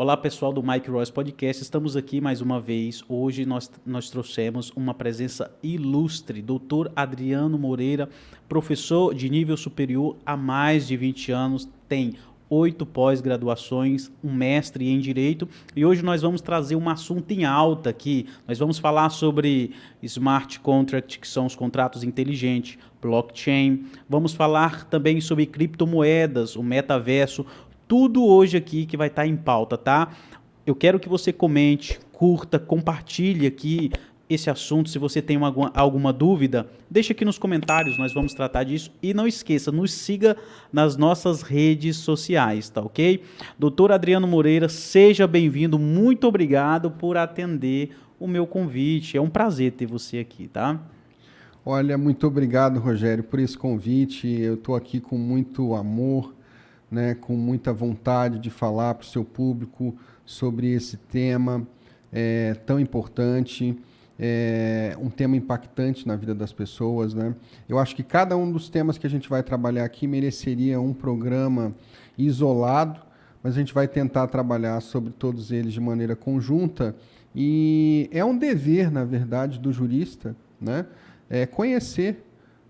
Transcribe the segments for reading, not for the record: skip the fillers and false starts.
Olá, pessoal do Mike Royce Podcast. Estamos aqui mais uma vez. Hoje nós trouxemos uma presença ilustre, Dr. Adriano Moreira, professor de nível superior há mais de 20 anos, tem 8 pós-graduações, um mestre em Direito, e hoje nós vamos trazer um assunto em alta aqui. Nós vamos falar sobre Smart Contract, que são os contratos inteligentes, blockchain, vamos falar também sobre criptomoedas, o metaverso, tudo hoje aqui que vai estar em pauta, tá? Eu quero que você comente, curta, compartilhe aqui esse assunto. Se você tem alguma dúvida, deixa aqui nos comentários, nós vamos tratar disso. E não esqueça, nos siga nas nossas redes sociais, tá ok? Doutor Adriano Moreira, seja bem-vindo. Muito obrigado por atender o meu convite. É um prazer ter você aqui, tá? Olha, muito obrigado, Rogério, por esse convite. Eu estou aqui com muito amor, né, com muita vontade de falar para o seu público sobre esse tema tão importante, um tema impactante na vida das pessoas, né? Eu acho que cada um dos temas que a gente vai trabalhar aqui mereceria um programa isolado, mas a gente vai tentar trabalhar sobre todos eles de maneira conjunta, e é um dever, na verdade, do jurista, né, conhecer,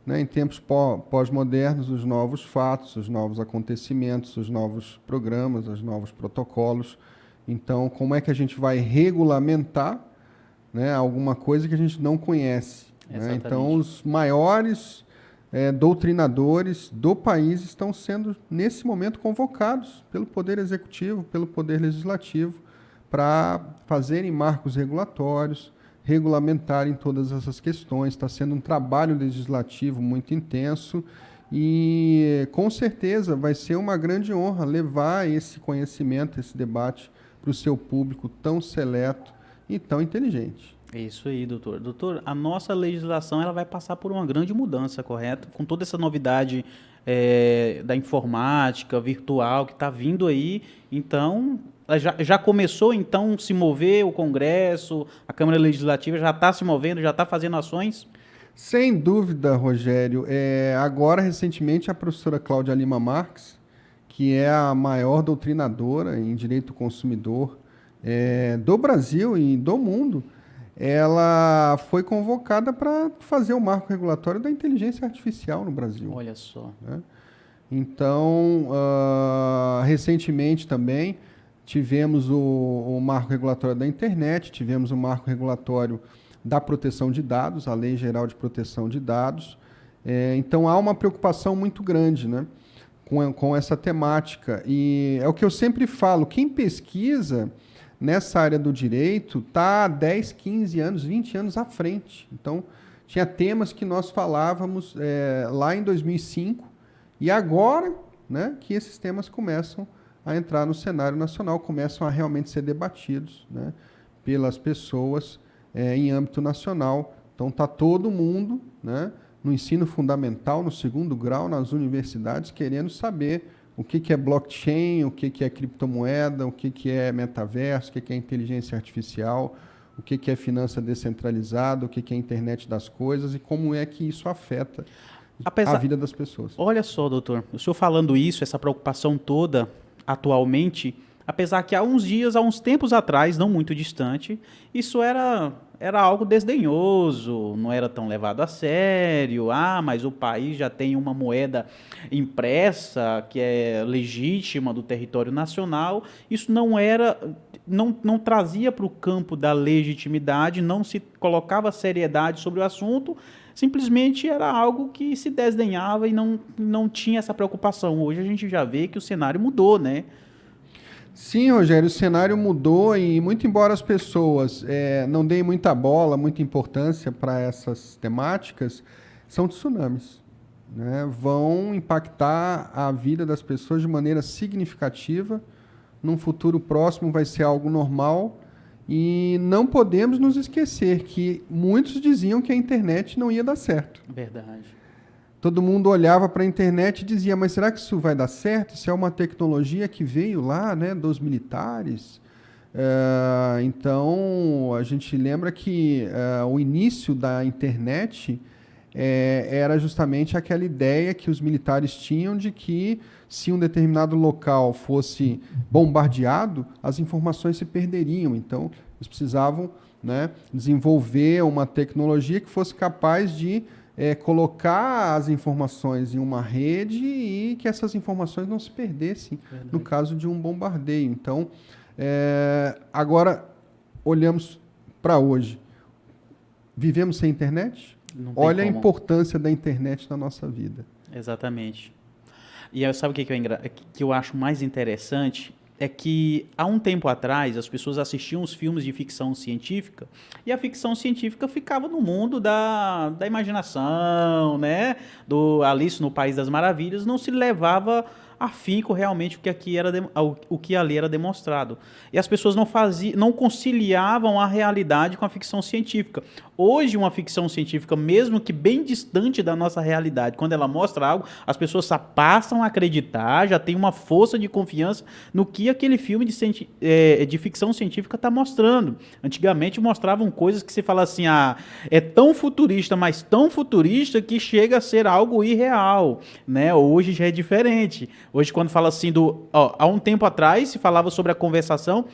né, em tempos pós-modernos, os novos fatos, os novos acontecimentos, os novos programas, os novos protocolos. Então, como é que a gente vai regulamentar, né, alguma coisa que a gente não conhece? Né? Então, os maiores doutrinadores do país estão sendo, nesse momento, convocados pelo Poder Executivo, pelo Poder Legislativo, para fazerem marcos regulatórios, regulamentarem todas essas questões. Está sendo um trabalho legislativo muito intenso e, com certeza, vai ser uma grande honra levar esse conhecimento, esse debate para o seu público tão seleto e tão inteligente. É isso aí, doutor. Doutor, a nossa legislação ela vai passar por uma grande mudança, correto? Com toda essa novidade da informática, virtual, que está vindo aí, então... Já começou, então, a se mover o Congresso, a Câmara Legislativa já está se movendo, já está fazendo ações? Sem dúvida, Rogério. Agora, recentemente, a professora Cláudia Lima Marques, que é a maior doutrinadora em direito do consumidor do Brasil e do mundo, ela foi convocada para fazer o marco regulatório da inteligência artificial no Brasil. Olha só. Né? Então, recentemente também, tivemos o marco regulatório da internet, tivemos o marco regulatório da proteção de dados, a Lei Geral de Proteção de Dados. Então, há uma preocupação muito grande, né, com essa temática. E é o que eu sempre falo, quem pesquisa nessa área do direito está há 10, 15 anos, 20 anos à frente. Então, tinha temas que nós falávamos lá em 2005 e agora, né, que esses temas começam a entrar no cenário nacional, começam a realmente ser debatidos, né, pelas pessoas em âmbito nacional. Então, está todo mundo, né, no ensino fundamental, no segundo grau, nas universidades, querendo saber o que é blockchain, o que é criptomoeda, o que é metaverso, o que é inteligência artificial, o que é finança descentralizada, o que é internet das coisas e como é que isso afeta a vida das pessoas. Olha só, doutor, o senhor falando isso, essa preocupação toda, atualmente, apesar que há uns tempos atrás, não muito distante, isso era algo desdenhoso, não era tão levado a sério. Mas o país já tem uma moeda impressa que é legítima do território nacional. Isso não trazia para o campo da legitimidade, não se colocava seriedade sobre o assunto. Simplesmente era algo que se desdenhava e não tinha essa preocupação. Hoje a gente já vê que o cenário mudou, né? Sim, Rogério, o cenário mudou e muito embora as pessoas não deem muita bola, muita importância para essas temáticas, são tsunamis, né? Vão impactar a vida das pessoas de maneira significativa. Num futuro próximo vai ser algo normal. E não podemos nos esquecer que muitos diziam que a internet não ia dar certo. Verdade. Todo mundo olhava para a internet e dizia, mas será que isso vai dar certo? Isso é uma tecnologia que veio lá, né, dos militares? Então, a gente lembra que o início da internet era justamente aquela ideia que os militares tinham de que se um determinado local fosse bombardeado, as informações se perderiam. Então, eles precisavam, né, desenvolver uma tecnologia que fosse capaz de colocar as informações em uma rede e que essas informações não se perdessem no caso de um bombardeio. Então, agora, olhamos para hoje. Vivemos sem internet? Olha a importância da internet na nossa vida. Exatamente. E sabe o que eu acho mais interessante? É que há um tempo atrás as pessoas assistiam os filmes de ficção científica e a ficção científica ficava no mundo da imaginação, né? Do Alice no País das Maravilhas, não se levava afinco realmente o que ali era demonstrado. E as pessoas não conciliavam a realidade com a ficção científica. Hoje, uma ficção científica, mesmo que bem distante da nossa realidade, quando ela mostra algo, as pessoas passam a acreditar, já tem uma força de confiança no que aquele filme de ficção científica está mostrando. Antigamente mostravam coisas que se fala assim, é tão futurista, mas tão futurista que chega a ser algo irreal, né? Hoje já é diferente. Hoje, quando fala assim há um tempo atrás, se falava sobre a conversação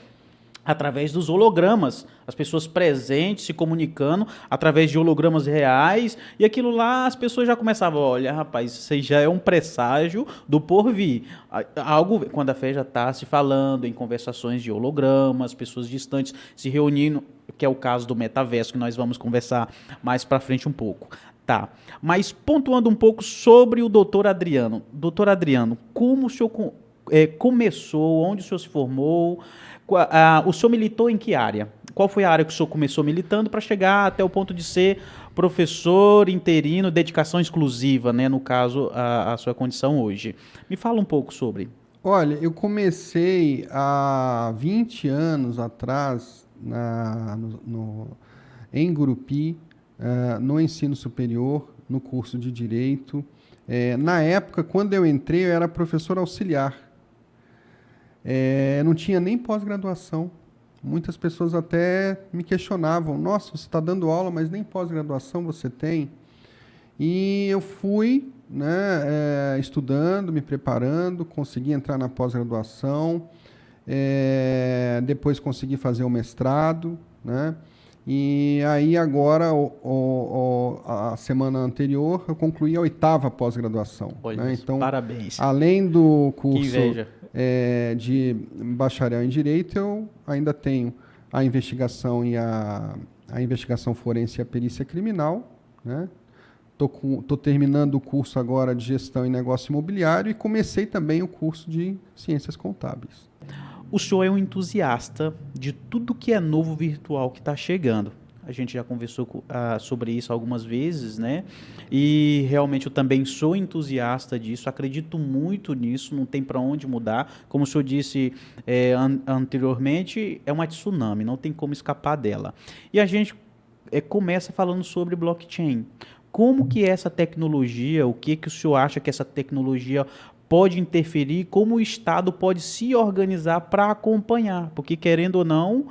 através dos hologramas, as pessoas presentes se comunicando através de hologramas reais, e aquilo lá as pessoas já começavam, olha, rapaz, isso aí já é um presságio do porvir. Algo, quando a fé já está se falando em conversações de hologramas, pessoas distantes se reunindo, que é o caso do metaverso, que nós vamos conversar mais para frente um pouco. Tá, mas pontuando um pouco sobre o doutor Adriano. Doutor Adriano, como o senhor começou, onde o senhor se formou, o senhor militou em que área? Qual foi a área que o senhor começou militando para chegar até o ponto de ser professor interino, dedicação exclusiva, né, no caso, a sua condição hoje? Me fala um pouco sobre. Olha, eu comecei há 20 anos atrás em Gurupi, no ensino superior, no curso de Direito. Na época, quando eu entrei, eu era professor auxiliar. Não tinha nem pós-graduação. Muitas pessoas até me questionavam, nossa, você está dando aula, mas nem pós-graduação você tem. E eu fui, né, estudando, me preparando, consegui entrar na pós-graduação, depois consegui fazer o mestrado, né? E aí agora, a semana anterior, eu concluí a 8ª pós-graduação. Né? Então, parabéns. Além do curso de bacharel em Direito, eu ainda tenho a investigação a investigação forense e a perícia criminal. Né? Tô terminando o curso agora de Gestão em Negócio Imobiliário e comecei também o curso de Ciências Contábeis. O senhor é um entusiasta de tudo que é novo virtual que está chegando. A gente já conversou sobre isso algumas vezes, né? E realmente eu também sou entusiasta disso, acredito muito nisso, não tem para onde mudar. Como o senhor disse anteriormente, é uma tsunami, não tem como escapar dela. E a gente começa falando sobre blockchain. Como que essa tecnologia, o que o senhor acha que essa tecnologia pode interferir, como o Estado pode se organizar para acompanhar? Porque, querendo ou não,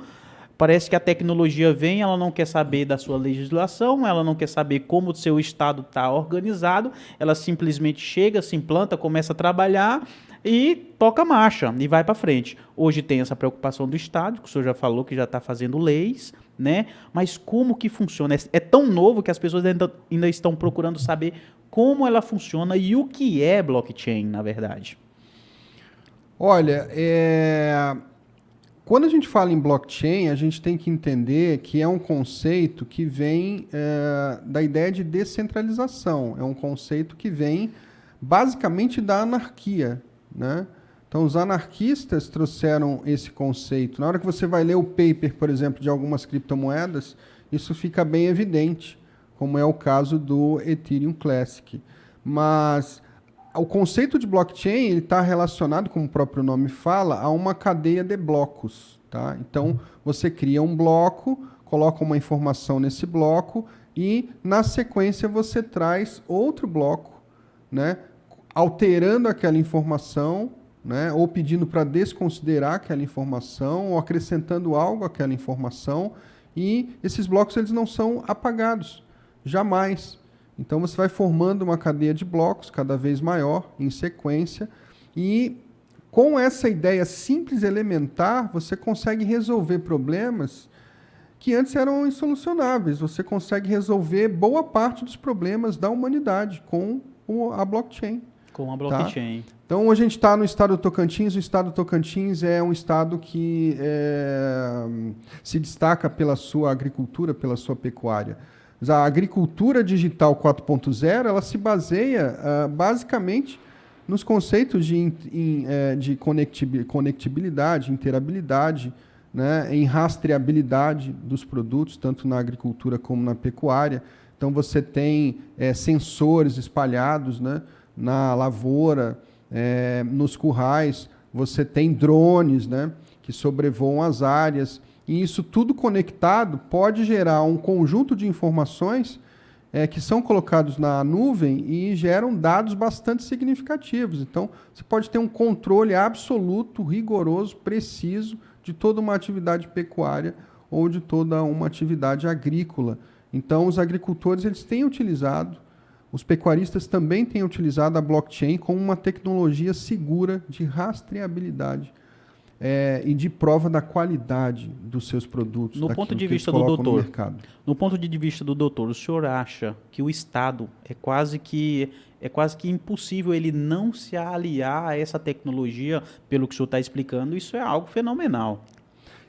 parece que a tecnologia vem, ela não quer saber da sua legislação, ela não quer saber como o seu Estado está organizado, ela simplesmente chega, se implanta, começa a trabalhar e toca marcha e vai para frente. Hoje tem essa preocupação do Estado, que o senhor já falou que já está fazendo leis, né? Mas como que funciona? É tão novo que as pessoas ainda estão procurando saber como ela funciona e o que é blockchain, na verdade. Olha, quando a gente fala em blockchain, a gente tem que entender que é um conceito que vem da ideia de descentralização. É um conceito que vem basicamente da anarquia, né? Então, os anarquistas trouxeram esse conceito. Na hora que você vai ler o paper, por exemplo, de algumas criptomoedas, isso fica bem evidente, como é o caso do Ethereum Classic. Mas o conceito de blockchain está relacionado, como o próprio nome fala, a uma cadeia de blocos. Tá? Então, você cria um bloco, coloca uma informação nesse bloco e, na sequência, você traz outro bloco, né, alterando aquela informação, né, ou pedindo para desconsiderar aquela informação, ou acrescentando algo àquela informação. E esses blocos eles não são apagados. Jamais. Então você vai formando uma cadeia de blocos cada vez maior, em sequência, e com essa ideia simples e elementar, você consegue resolver problemas que antes eram insolucionáveis. Você consegue resolver boa parte dos problemas da humanidade com a blockchain. Com a blockchain. Tá? Então, hoje a gente está no estado do Tocantins. O estado do Tocantins é um estado que se destaca pela sua agricultura, pela sua pecuária. A agricultura digital 4.0, ela se baseia basicamente nos conceitos de conectibilidade, interoperabilidade, né, em rastreabilidade dos produtos, tanto na agricultura como na pecuária. Então, você tem sensores espalhados, né, na lavoura, nos currais, você tem drones, né, que sobrevoam as áreas, e isso tudo conectado pode gerar um conjunto de informações que são colocados na nuvem e geram dados bastante significativos. Então, você pode ter um controle absoluto, rigoroso, preciso de toda uma atividade pecuária ou de toda uma atividade agrícola. Então, os agricultores eles têm utilizado, os pecuaristas também têm utilizado a blockchain como uma tecnologia segura de rastreabilidade e de prova da qualidade dos seus produtos. No ponto de vista do doutor, o senhor acha que o Estado é quase que impossível ele não se aliar a essa tecnologia, pelo que o senhor está explicando? Isso é algo fenomenal.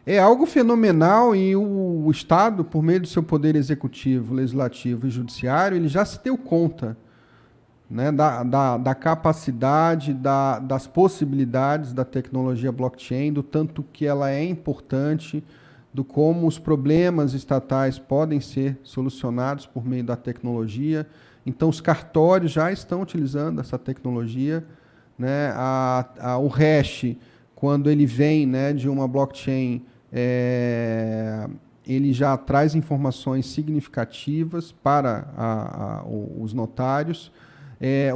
É algo fenomenal, e o Estado, por meio do seu poder executivo, legislativo e judiciário, ele já se deu conta, né, da capacidade, das possibilidades da tecnologia blockchain, do tanto que ela é importante, do como os problemas estatais podem ser solucionados por meio da tecnologia. Então, os cartórios já estão utilizando essa tecnologia, né? O hash, quando ele vem, né, de uma blockchain, ele já traz informações significativas para os notários.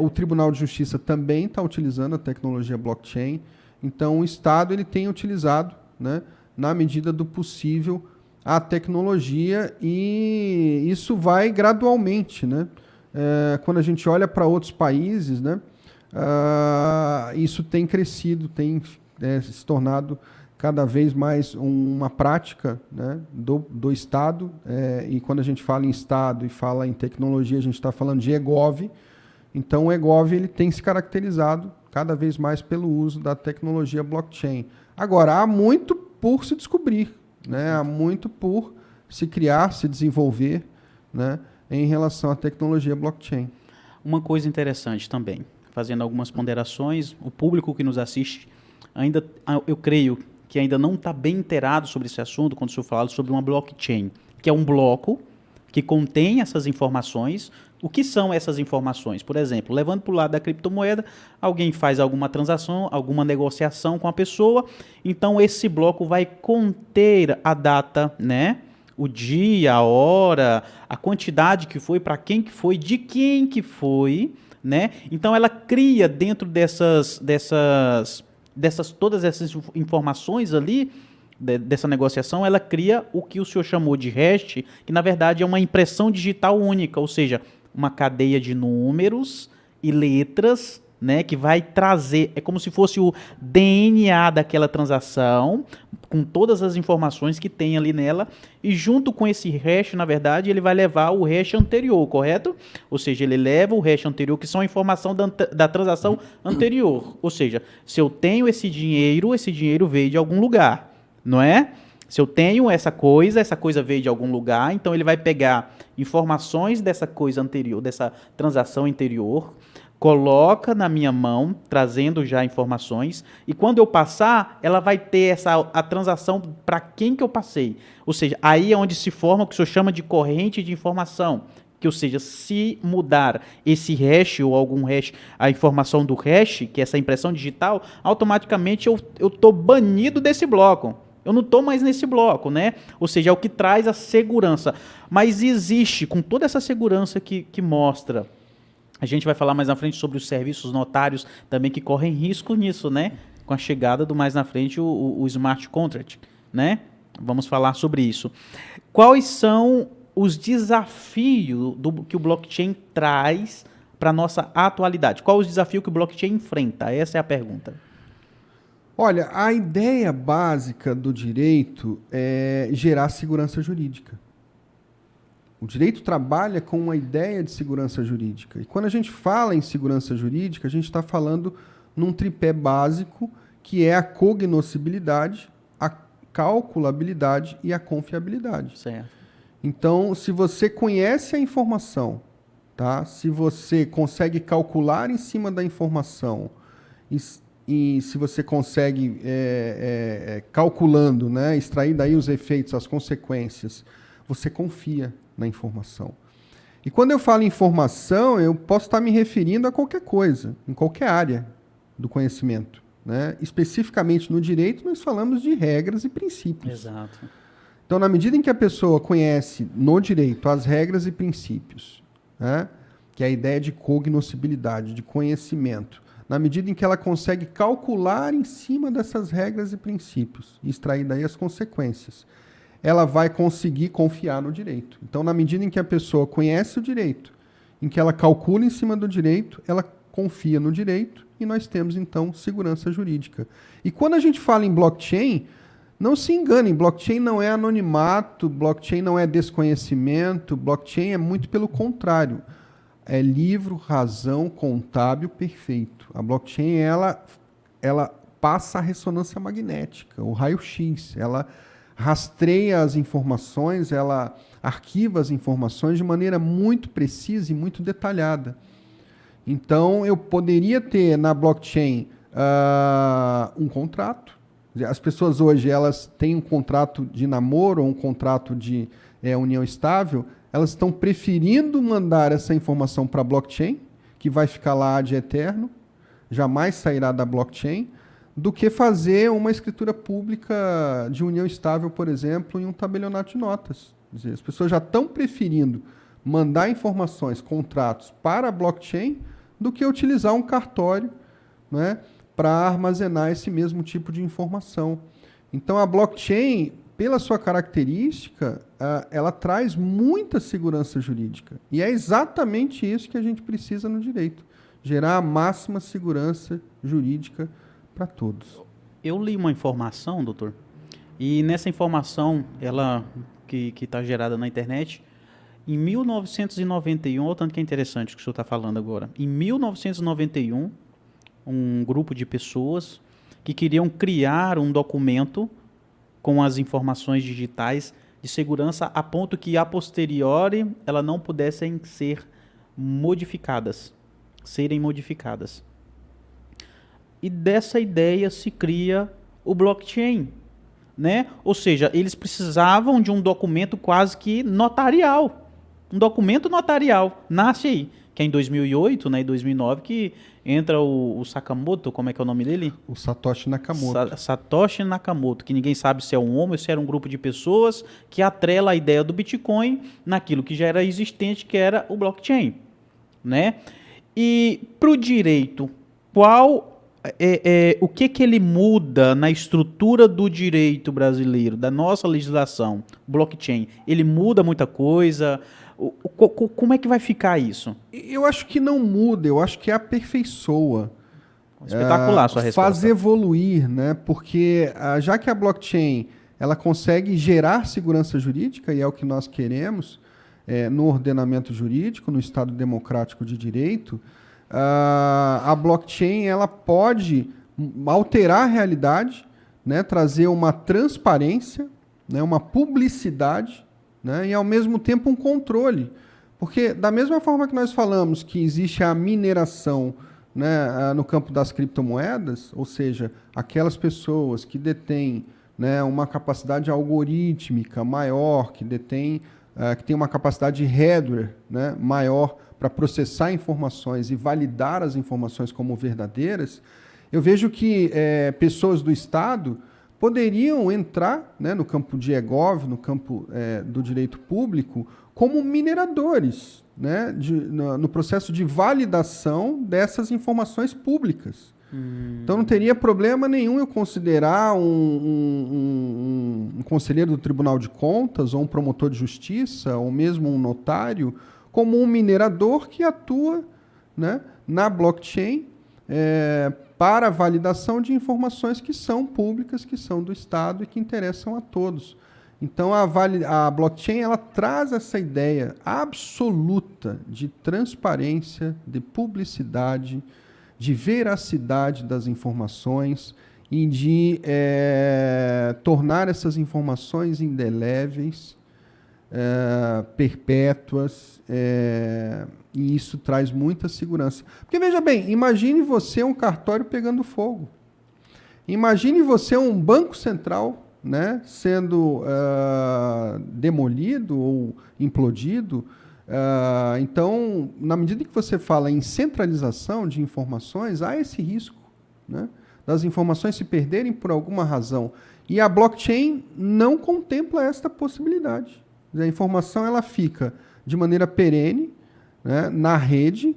O Tribunal de Justiça também está utilizando a tecnologia blockchain. Então, o Estado ele tem utilizado, né, na medida do possível, a tecnologia, e isso vai gradualmente, né? Quando a gente olha para outros países, né, isso tem crescido, tem se tornado cada vez mais uma prática, né, do Estado. E quando a gente fala em Estado e fala em tecnologia, a gente está falando de eGov. Então, o eGov ele tem se caracterizado cada vez mais pelo uso da tecnologia blockchain. Agora, há muito por se descobrir, né? Há muito por se criar, se desenvolver, né, em relação à tecnologia blockchain. Uma coisa interessante também, fazendo algumas ponderações, o público que nos assiste ainda, eu creio que ainda não está bem inteirado sobre esse assunto, quando o senhor fala sobre uma blockchain, que é um bloco que contém essas informações. O que são essas informações? Por exemplo, levando para o lado da criptomoeda, alguém faz alguma transação, alguma negociação com a pessoa, então esse bloco vai conter a data, né? O dia, a hora, a quantidade que foi, para quem que foi, de quem que foi, né? Então ela cria dentro todas essas informações ali, dessa negociação, ela cria o que o senhor chamou de hash, que na verdade é uma impressão digital única, ou seja, uma cadeia de números e letras, né, que vai trazer, é como se fosse o DNA daquela transação, com todas as informações que tem ali nela, e junto com esse hash, na verdade, ele vai levar o hash anterior, correto? Ou seja, ele leva o hash anterior, que são a informação da transação anterior. Ou seja, se eu tenho esse dinheiro veio de algum lugar, não é? Se eu tenho essa coisa veio de algum lugar, então ele vai pegar informações dessa coisa anterior, dessa transação anterior, coloca na minha mão, trazendo já informações, e quando eu passar, ela vai ter a transação para quem que eu passei. Ou seja, aí é onde se forma o que o senhor chama de corrente de informação. Que, ou seja, se mudar esse hash ou algum hash, a informação do hash, que é essa impressão digital, automaticamente eu estou banido desse bloco. Eu não estou mais nesse bloco, né? Ou seja, é o que traz a segurança. Mas existe, com toda essa segurança que mostra, a gente vai falar mais na frente sobre os serviços notários também que correm risco nisso, né? Com a chegada do mais na frente o smart contract, né? Vamos falar sobre isso. Quais são os desafios que o blockchain traz para a nossa atualidade? Qual os desafios que o blockchain enfrenta? Essa é a pergunta. Olha, a ideia básica do direito é gerar segurança jurídica. O direito trabalha com uma ideia de segurança jurídica. E quando a gente fala em segurança jurídica, a gente está falando num tripé básico, que é a cognoscibilidade, a calculabilidade e a confiabilidade. Certo. Então, se você conhece a informação, tá? Se você consegue calcular em cima da informação e se você consegue, calculando, né, extrair daí os efeitos, as consequências, você confia na informação. E quando eu falo informação, eu posso estar me referindo a qualquer coisa, em qualquer área do conhecimento, né? Especificamente no direito, nós falamos de regras e princípios. Exato. Então, na medida em que a pessoa conhece no direito as regras e princípios, né, que é a ideia de cognoscibilidade, de conhecimento, na medida em que ela consegue calcular em cima dessas regras e princípios e extrair daí as consequências, ela vai conseguir confiar no direito. Então, na medida em que a pessoa conhece o direito, em que ela calcula em cima do direito, ela confia no direito e nós temos, então, segurança jurídica. E quando a gente fala em blockchain, não se enganem, blockchain não é anonimato, blockchain não é desconhecimento, blockchain é muito pelo contrário. É livro, razão, contábil, perfeito. A blockchain, ela passa a ressonância magnética, o raio-x, ela rastreia as informações, ela arquiva as informações de maneira muito precisa e muito detalhada. Então, eu poderia ter na blockchain um contrato. As pessoas hoje, elas têm um contrato de namoro ou um contrato de união estável, elas estão preferindo mandar essa informação para a blockchain, que vai ficar lá ad eterno, jamais sairá da blockchain, do que fazer uma escritura pública de união estável, por exemplo, em um tabelionato de notas. Quer dizer, as pessoas já estão preferindo mandar informações, contratos para a blockchain, do que utilizar um cartório, né, para armazenar esse mesmo tipo de informação. Então, a blockchain, pela sua característica, ela traz muita segurança jurídica. E é exatamente isso que a gente precisa no direito. Gerar a máxima segurança jurídica para todos. Eu li uma informação, doutor, e nessa informação, ela que está gerada na internet, em 1991, olha o tanto que é interessante o que o senhor está falando agora, em 1991, um grupo de pessoas que queriam criar um documento com as informações digitais de segurança a ponto que, a posteriori, elas não pudessem serem modificadas. E dessa ideia se cria o blockchain, né? Ou seja, eles precisavam de um documento quase que notarial. Um documento notarial. Nasce aí, que é em 2008, né, em 2009, que entra o Sakamoto, como é que é o nome dele? O Satoshi Nakamoto. Satoshi Nakamoto, que ninguém sabe se é um homem ou se era um grupo de pessoas que atrela a ideia do Bitcoin naquilo que já era existente, que era o blockchain, né? E para o direito, o que ele muda na estrutura do direito brasileiro, da nossa legislação, blockchain? Ele muda muita coisa? Como é que vai ficar isso? Eu acho que não muda, eu acho que aperfeiçoa. Espetacular a sua resposta. Faz evoluir, né? Porque já que a blockchain ela consegue gerar segurança jurídica, e é o que nós queremos no ordenamento jurídico, no Estado democrático de direito, a blockchain ela pode alterar a realidade, né? Trazer uma transparência, né? Uma publicidade, né? E, ao mesmo tempo, um controle. Porque, da mesma forma que nós falamos que existe a mineração, né, no campo das criptomoedas, ou seja, aquelas pessoas que detêm, né, uma capacidade algorítmica maior, que tem uma capacidade de hardware, né, maior para processar informações e validar as informações como verdadeiras, eu vejo que pessoas do Estado poderiam entrar, né, no campo de EGOV, no campo do direito público, como mineradores, né, no processo de validação dessas informações públicas. Então não teria problema nenhum eu considerar um conselheiro do Tribunal de Contas, ou um promotor de justiça, ou mesmo um notário, como um minerador que atua, né, na blockchain para a validação de informações que são públicas, que são do Estado e que interessam a todos. Então, a blockchain ela traz essa ideia absoluta de transparência, de publicidade, de veracidade das informações e de tornar essas informações indeléveis, perpétuas, e isso traz muita segurança. Porque, veja bem, imagine você um cartório pegando fogo. Imagine você um banco central, né, sendo demolido ou implodido. Então, na medida que você fala em centralização de informações, há esse risco, né, das informações se perderem por alguma razão. E a blockchain não contempla esta possibilidade. A informação ela fica de maneira perene, né, na rede,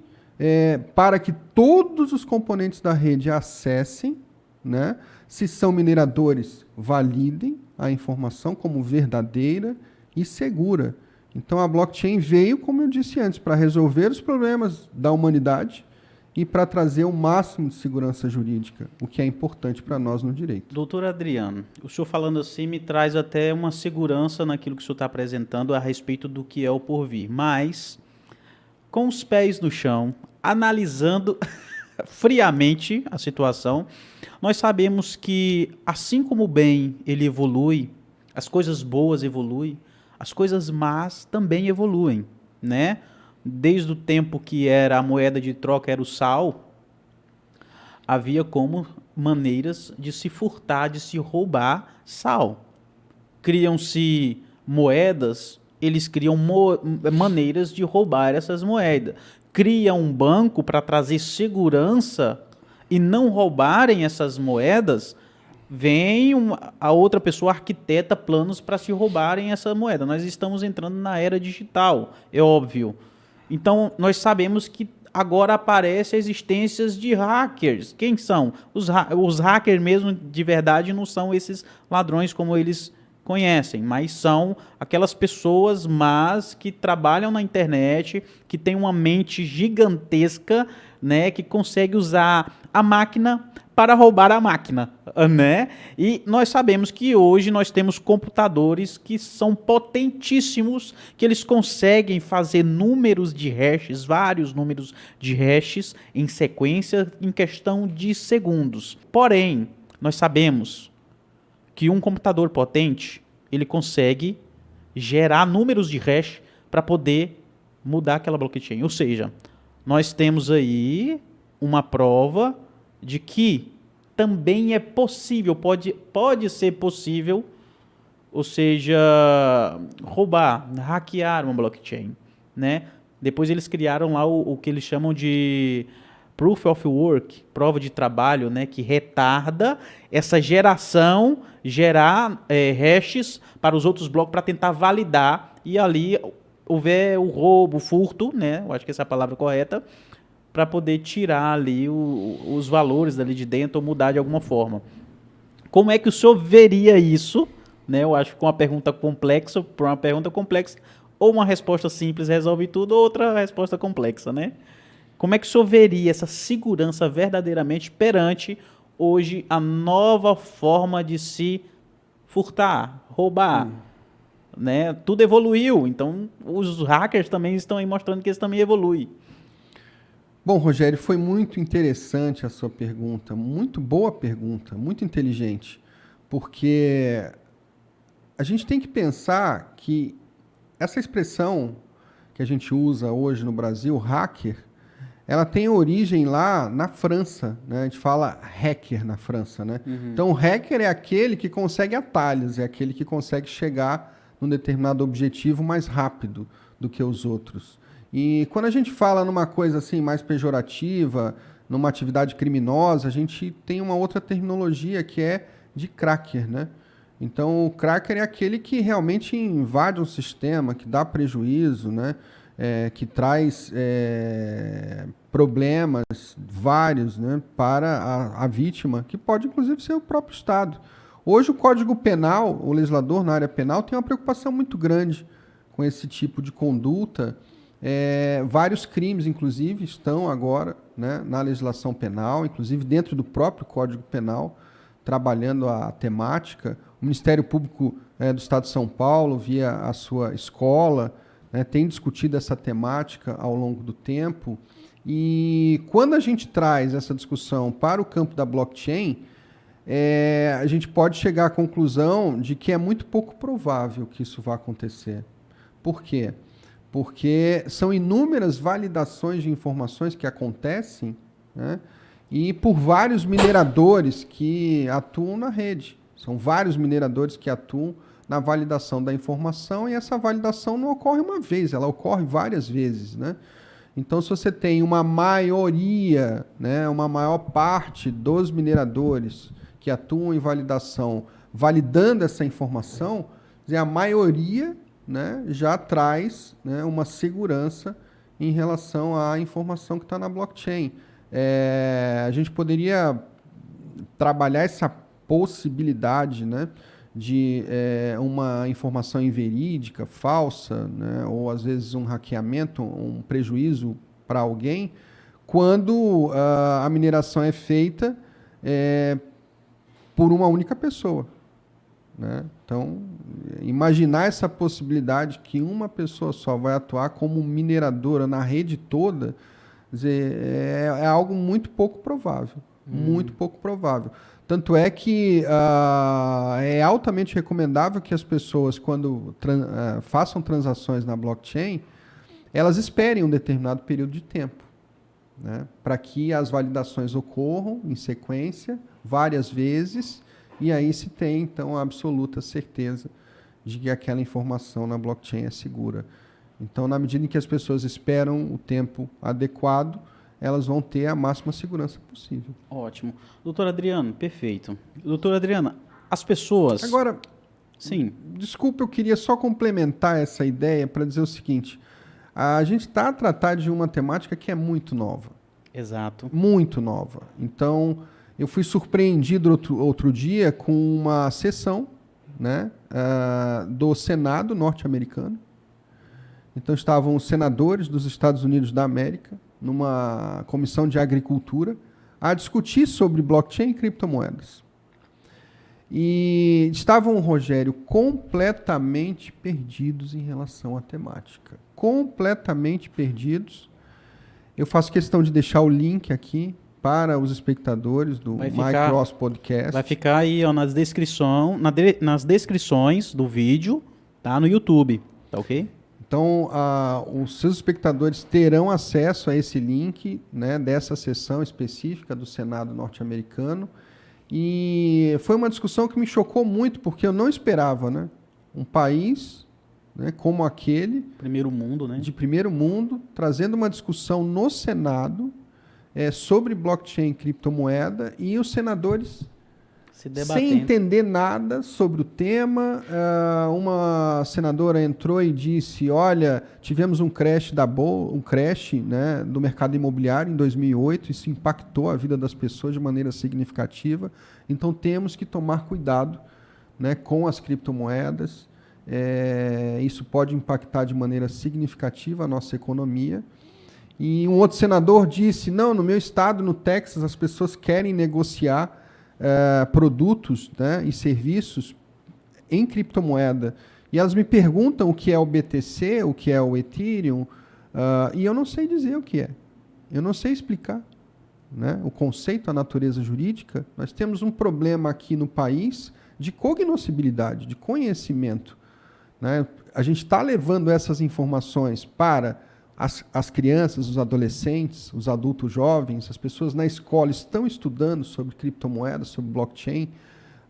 para que todos os componentes da rede acessem, né, se são mineradores, validem a informação como verdadeira e segura. Então, a blockchain veio, como eu disse antes, para resolver os problemas da humanidade e para trazer o máximo de segurança jurídica, o que é importante para nós no direito. Doutor Adriano, o senhor falando assim me traz até uma segurança naquilo que o senhor está apresentando a respeito do que é o porvir, mas com os pés no chão, analisando friamente a situação, nós sabemos que, assim como o bem ele evolui, as coisas boas evoluem, as coisas más também evoluem, né? Desde o tempo que era a moeda de troca era o sal, havia como maneiras de se furtar, de se roubar sal. Criam-se moedas, eles criam maneiras de roubar essas moedas. Cria um banco para trazer segurança e não roubarem essas moedas, vem a outra pessoa arquiteta planos para se roubarem essa moeda. Nós estamos entrando na era digital, é óbvio. Então, nós sabemos que agora aparece a existência de hackers. Quem são? Os hackers mesmo, de verdade, não são esses ladrões como eles conhecem, mas são aquelas pessoas más que trabalham na internet, que têm uma mente gigantesca, né, que consegue usar a máquina para roubar a máquina, né? E nós sabemos que hoje nós temos computadores que são potentíssimos, que eles conseguem fazer números de hashes, vários números de hashes em sequência em questão de segundos. Porém, nós sabemos que um computador potente, ele consegue gerar números de hash para poder mudar aquela blockchain. Ou seja, nós temos aí uma prova de que também é possível, pode ser possível, ou seja, roubar, hackear uma blockchain, né? Depois eles criaram lá o que eles chamam de Proof of Work, prova de trabalho, né, que retarda essa geração, gerar hashes para os outros blocos para tentar validar e ali houver o roubo, o furto, né, eu acho que essa é a palavra correta, para poder tirar ali os valores dali de dentro ou mudar de alguma forma. Como é que o senhor veria isso? Né, eu acho que com uma pergunta complexa, para uma pergunta complexa, ou uma resposta simples resolve tudo, ou outra resposta complexa, né? Como é que o senhor veria essa segurança verdadeiramente perante hoje a nova forma de se furtar, roubar? Né? Tudo evoluiu, então os hackers também estão aí mostrando que eles também evoluem. Bom, Rogério, foi muito interessante a sua pergunta, muito boa pergunta, muito inteligente, porque a gente tem que pensar que essa expressão que a gente usa hoje no Brasil, hacker, ela tem origem lá na França, né? A gente fala hacker na França, né? Então, o hacker é aquele que consegue atalhos, é aquele que consegue chegar num determinado objetivo mais rápido do que os outros. E quando a gente fala numa coisa assim mais pejorativa, numa atividade criminosa, a gente tem uma outra terminologia que é de cracker, né? Então, o cracker é aquele que realmente invade um sistema, que dá prejuízo, né? que traz problemas vários, né, para a vítima, que pode inclusive ser o próprio Estado. Hoje o Código Penal, o legislador na área penal tem uma preocupação muito grande com esse tipo de conduta. Vários crimes, inclusive, estão agora, né, na legislação penal, inclusive dentro do próprio Código Penal, trabalhando a temática. O Ministério Público do Estado de São Paulo, via a sua escola, né, tem discutido essa temática ao longo do tempo. E quando a gente traz essa discussão para o campo da blockchain, a gente pode chegar à conclusão de que é muito pouco provável que isso vá acontecer. Por quê? Porque são inúmeras validações de informações que acontecem, né, e por vários mineradores que atuam na rede. São vários mineradores que atuam na validação da informação, e essa validação não ocorre uma vez, ela ocorre várias vezes, né? Então, se você tem uma maioria, né, uma maior parte dos mineradores que atuam em validação, validando essa informação, a maioria, né, já traz, né, uma segurança em relação à informação que está na blockchain. A gente poderia trabalhar essa possibilidade, né, de uma informação inverídica, falsa, né, ou às vezes um hackeamento, um prejuízo para alguém, quando a mineração é feita por uma única pessoa, né? Então, imaginar essa possibilidade que uma pessoa só vai atuar como mineradora na rede toda, quer dizer, é algo muito pouco provável. Muito pouco provável. Tanto é que é altamente recomendável que as pessoas, quando façam transações na blockchain, elas esperem um determinado período de tempo, né, para que as validações ocorram em sequência, várias vezes, e aí se tem, então, a absoluta certeza de que aquela informação na blockchain é segura. Então, na medida em que as pessoas esperam o tempo adequado, elas vão ter a máxima segurança possível. Ótimo. Doutor Adriano, perfeito. Doutor Adriano, as pessoas... Agora, sim. Desculpa, eu queria só complementar essa ideia para dizer o seguinte. A gente está a tratar de uma temática que é muito nova. Exato. Muito nova. Então, eu fui surpreendido outro dia com uma sessão, né, do Senado norte-americano. Então, estavam os senadores dos Estados Unidos da América, numa comissão de agricultura, a discutir sobre blockchain e criptomoedas. E estavam, Rogério, completamente perdidos em relação à temática. Completamente perdidos. Eu faço questão de deixar o link aqui para os espectadores do MyCross Podcast. Vai ficar aí, ó, nas descrições do vídeo, tá, no YouTube, tá ok? Então, os seus espectadores terão acesso a esse link, né, dessa sessão específica do Senado norte-americano. E foi uma discussão que me chocou muito, porque eu não esperava, né, um país, né, como aquele... Primeiro mundo, né? De primeiro mundo, trazendo uma discussão no Senado sobre blockchain e criptomoeda, e os senadores... sem entender nada sobre o tema. Uma senadora entrou e disse, olha, tivemos um crash né, do mercado imobiliário em 2008, isso impactou a vida das pessoas de maneira significativa, então temos que tomar cuidado, né, com as criptomoedas, isso pode impactar de maneira significativa a nossa economia. E um outro senador disse, não, no meu estado, no Texas, as pessoas querem negociar produtos, né, e serviços em criptomoeda. E elas me perguntam o que é o BTC, o que é o Ethereum, e eu não sei dizer o que é. Eu não sei explicar, né, o conceito, a natureza jurídica. Nós temos um problema aqui no país de cognoscibilidade, de conhecimento, né? A gente está levando essas informações para as crianças, os adolescentes, os adultos jovens, as pessoas na escola estão estudando sobre criptomoedas, sobre blockchain.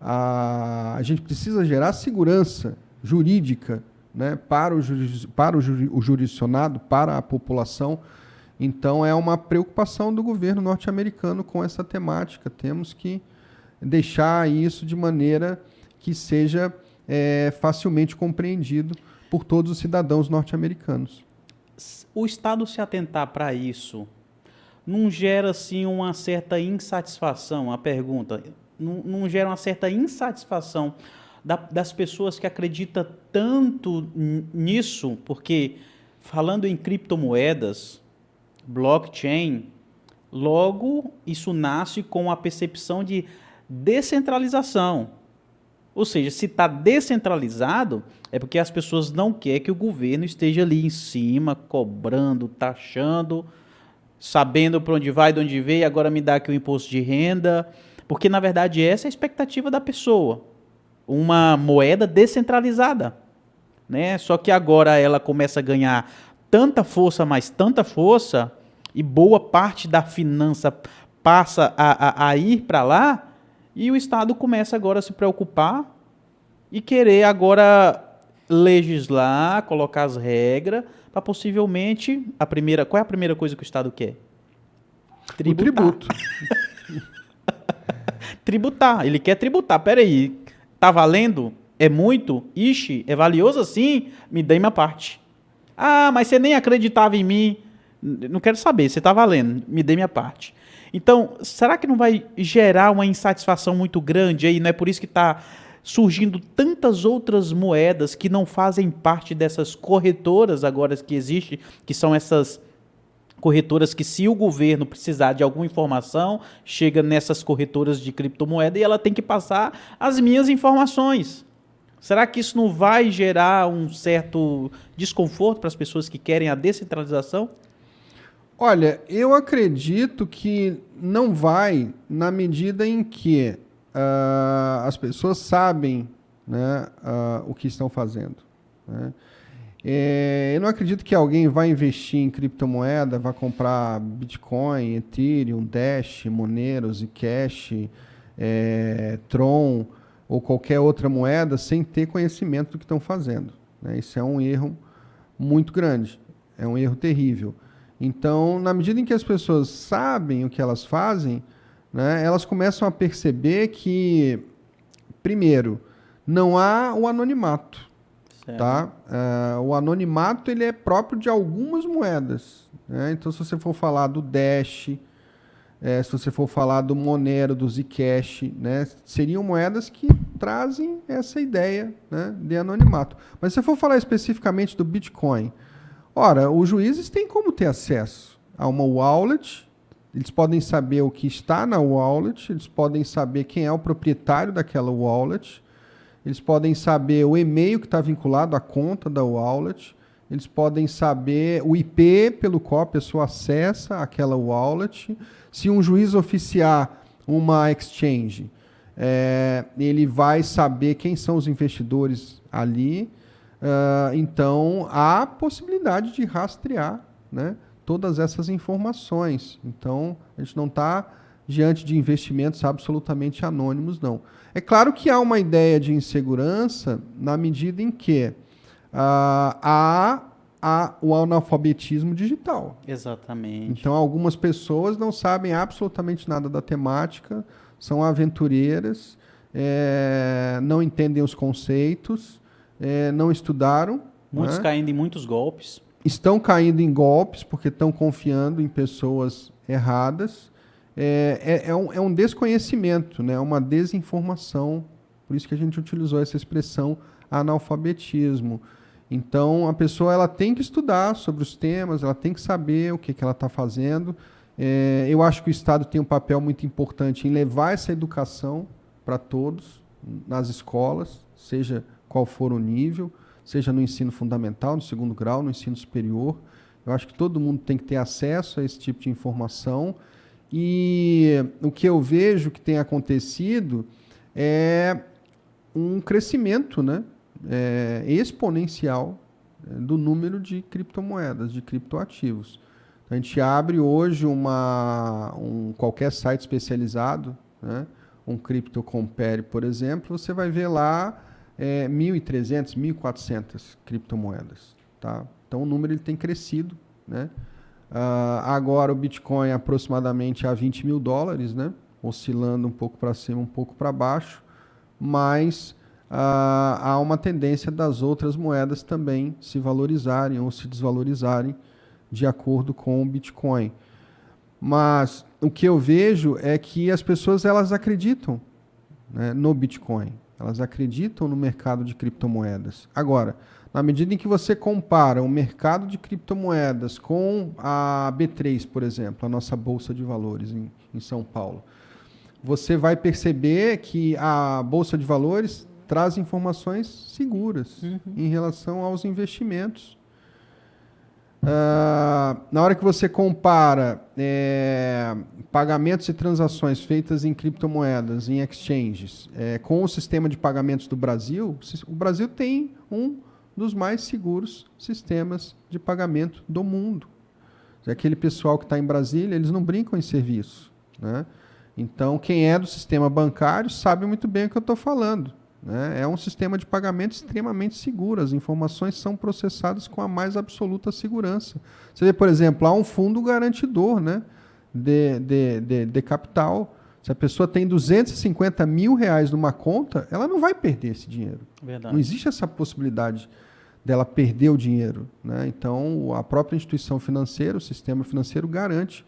A gente precisa gerar segurança jurídica, né, para o jurisdicionado, para a população. Então, é uma preocupação do governo norte-americano com essa temática. Temos que deixar isso de maneira que seja facilmente compreendido por todos os cidadãos norte-americanos. o Estado se atentar para isso não gera assim uma certa insatisfação? A pergunta não gera uma certa insatisfação das pessoas que acreditam tanto nisso? Porque falando em criptomoedas, blockchain, logo isso nasce com a percepção de descentralização. Ou seja, se está descentralizado, é porque as pessoas não querem que o governo esteja ali em cima, cobrando, taxando, sabendo para onde vai, de onde veio, agora me dá aqui o imposto de renda. Porque, na verdade, essa é a expectativa da pessoa. Uma moeda descentralizada, né? Só que agora ela começa a ganhar tanta força, mais tanta força, e boa parte da finança passa a ir para lá, e o Estado começa agora a se preocupar e querer agora legislar, colocar as regras, para possivelmente, qual é a primeira coisa que o Estado quer? Tributar. O tributo. Tributar, ele quer tributar. Peraí, tá valendo? É muito? Ixi, é valioso assim? Me dê minha parte. Ah, mas você nem acreditava em mim. Não quero saber, você tá valendo, me dê minha parte. Então, será que não vai gerar uma insatisfação muito grande aí? Não é por isso que está surgindo tantas outras moedas que não fazem parte dessas corretoras agora que existem, que são essas corretoras que, se o governo precisar de alguma informação, chega nessas corretoras de criptomoeda e ela tem que passar as minhas informações. Será que isso não vai gerar um certo desconforto para as pessoas que querem a descentralização? Olha, eu acredito que não vai, na medida em que as pessoas sabem, né, o que estão fazendo, né? Eu não acredito que alguém vai investir em criptomoeda, vai comprar Bitcoin, Ethereum, Dash, Monero, Zcash, Tron ou qualquer outra moeda sem ter conhecimento do que estão fazendo, né? Isso é um erro muito grande, é um erro terrível. Então, na medida em que as pessoas sabem o que elas fazem, né, elas começam a perceber que, primeiro, não há o anonimato. Certo. Tá? O anonimato ele é próprio de algumas moedas, né? Então, se você for falar do Dash, se você for falar do Monero, do Zcash, né, seriam moedas que trazem essa ideia, né, de anonimato. Mas se você for falar especificamente do Bitcoin, ora, os juízes têm como ter acesso a uma wallet, eles podem saber o que está na wallet, eles podem saber quem é o proprietário daquela wallet, eles podem saber o e-mail que está vinculado à conta da wallet, eles podem saber o IP pelo qual a pessoa acessa aquela wallet. Se um juiz oficiar uma exchange, ele vai saber quem são os investidores ali. Então, há possibilidade de rastrear, né, todas essas informações. Então, a gente não está diante de investimentos absolutamente anônimos, não. É claro que há uma ideia de insegurança na medida em que há o analfabetismo digital. Exatamente. Então, algumas pessoas não sabem absolutamente nada da temática, são aventureiras, não entendem os conceitos, não estudaram. Muitos, né? caindo em muitos golpes. Estão caindo em golpes porque estão confiando em pessoas erradas. É um desconhecimento, né? Uma desinformação. Por isso que a gente utilizou essa expressão analfabetismo. Então, a pessoa ela tem que estudar sobre os temas, ela tem que saber o que ela está fazendo. Eu acho que o Estado tem um papel muito importante em levar essa educação para todos, nas escolas, seja qual for o nível, seja no ensino fundamental, no segundo grau, no ensino superior. Eu acho que todo mundo tem que ter acesso a esse tipo de informação. E o que eu vejo que tem acontecido é um crescimento, né, exponencial do número de criptomoedas, de criptoativos. A gente abre hoje qualquer site especializado, né, um CryptoCompare, por exemplo, você vai ver lá 1.300, 1.400 criptomoedas. Tá? Então o número ele tem crescido, né? Agora o Bitcoin é aproximadamente a $20 mil, né? Oscilando um pouco para cima, um pouco para baixo, mas há uma tendência das outras moedas também se valorizarem ou se desvalorizarem de acordo com o Bitcoin. Mas o que eu vejo é que as pessoas elas acreditam, né, no Bitcoin. Elas acreditam no mercado de criptomoedas. Agora, na medida em que você compara o mercado de criptomoedas com a B3, por exemplo, a nossa Bolsa de Valores em São Paulo, você vai perceber que a Bolsa de Valores traz informações seguras em relação aos investimentos. Na hora que você compara pagamentos e transações feitas em criptomoedas, em exchanges, com o sistema de pagamentos do Brasil, o Brasil tem um dos mais seguros sistemas de pagamento do mundo. Aquele pessoal que está em Brasília, eles não brincam em serviço, né? Então, quem é do sistema bancário sabe muito bem o que eu estou falando, né? É um sistema de pagamento extremamente seguro. As informações são processadas com a mais absoluta segurança. Você vê, por exemplo, há um fundo garantidor, né, de capital. Se a pessoa tem 250 mil reais numa conta, ela não vai perder esse dinheiro. Verdade. Não existe essa possibilidade dela perder o dinheiro, né? Então, a própria instituição financeira, o sistema financeiro, garante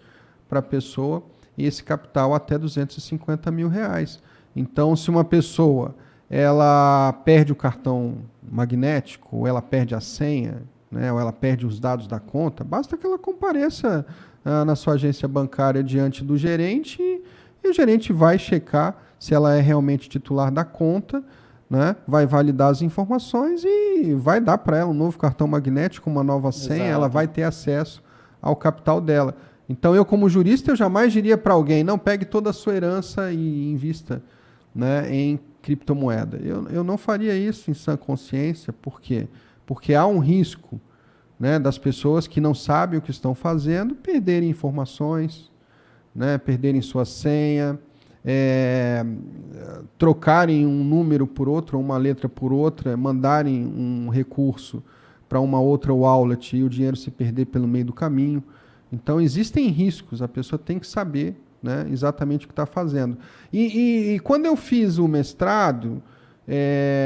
para a pessoa esse capital até 250 mil reais. Então, se uma pessoa ela perde o cartão magnético, ou ela perde a senha, né, ou ela perde os dados da conta, basta que ela compareça na sua agência bancária diante do gerente e o gerente vai checar se ela é realmente titular da conta, né, vai validar as informações e vai dar para ela um novo cartão magnético, uma nova senha. Exato. Ela vai ter acesso ao capital dela. Então, eu como jurista, eu jamais diria para alguém, não, pegue toda a sua herança e invista, né, em criptomoeda. Eu não faria isso em sã consciência. Por quê? Porque há um risco, né, das pessoas que não sabem o que estão fazendo perderem informações, né, perderem sua senha, trocarem um número por outro, uma letra por outra, mandarem um recurso para uma outra wallet e o dinheiro se perder pelo meio do caminho. Então, existem riscos, a pessoa tem que saber, né, exatamente o que está fazendo. E quando eu fiz o mestrado,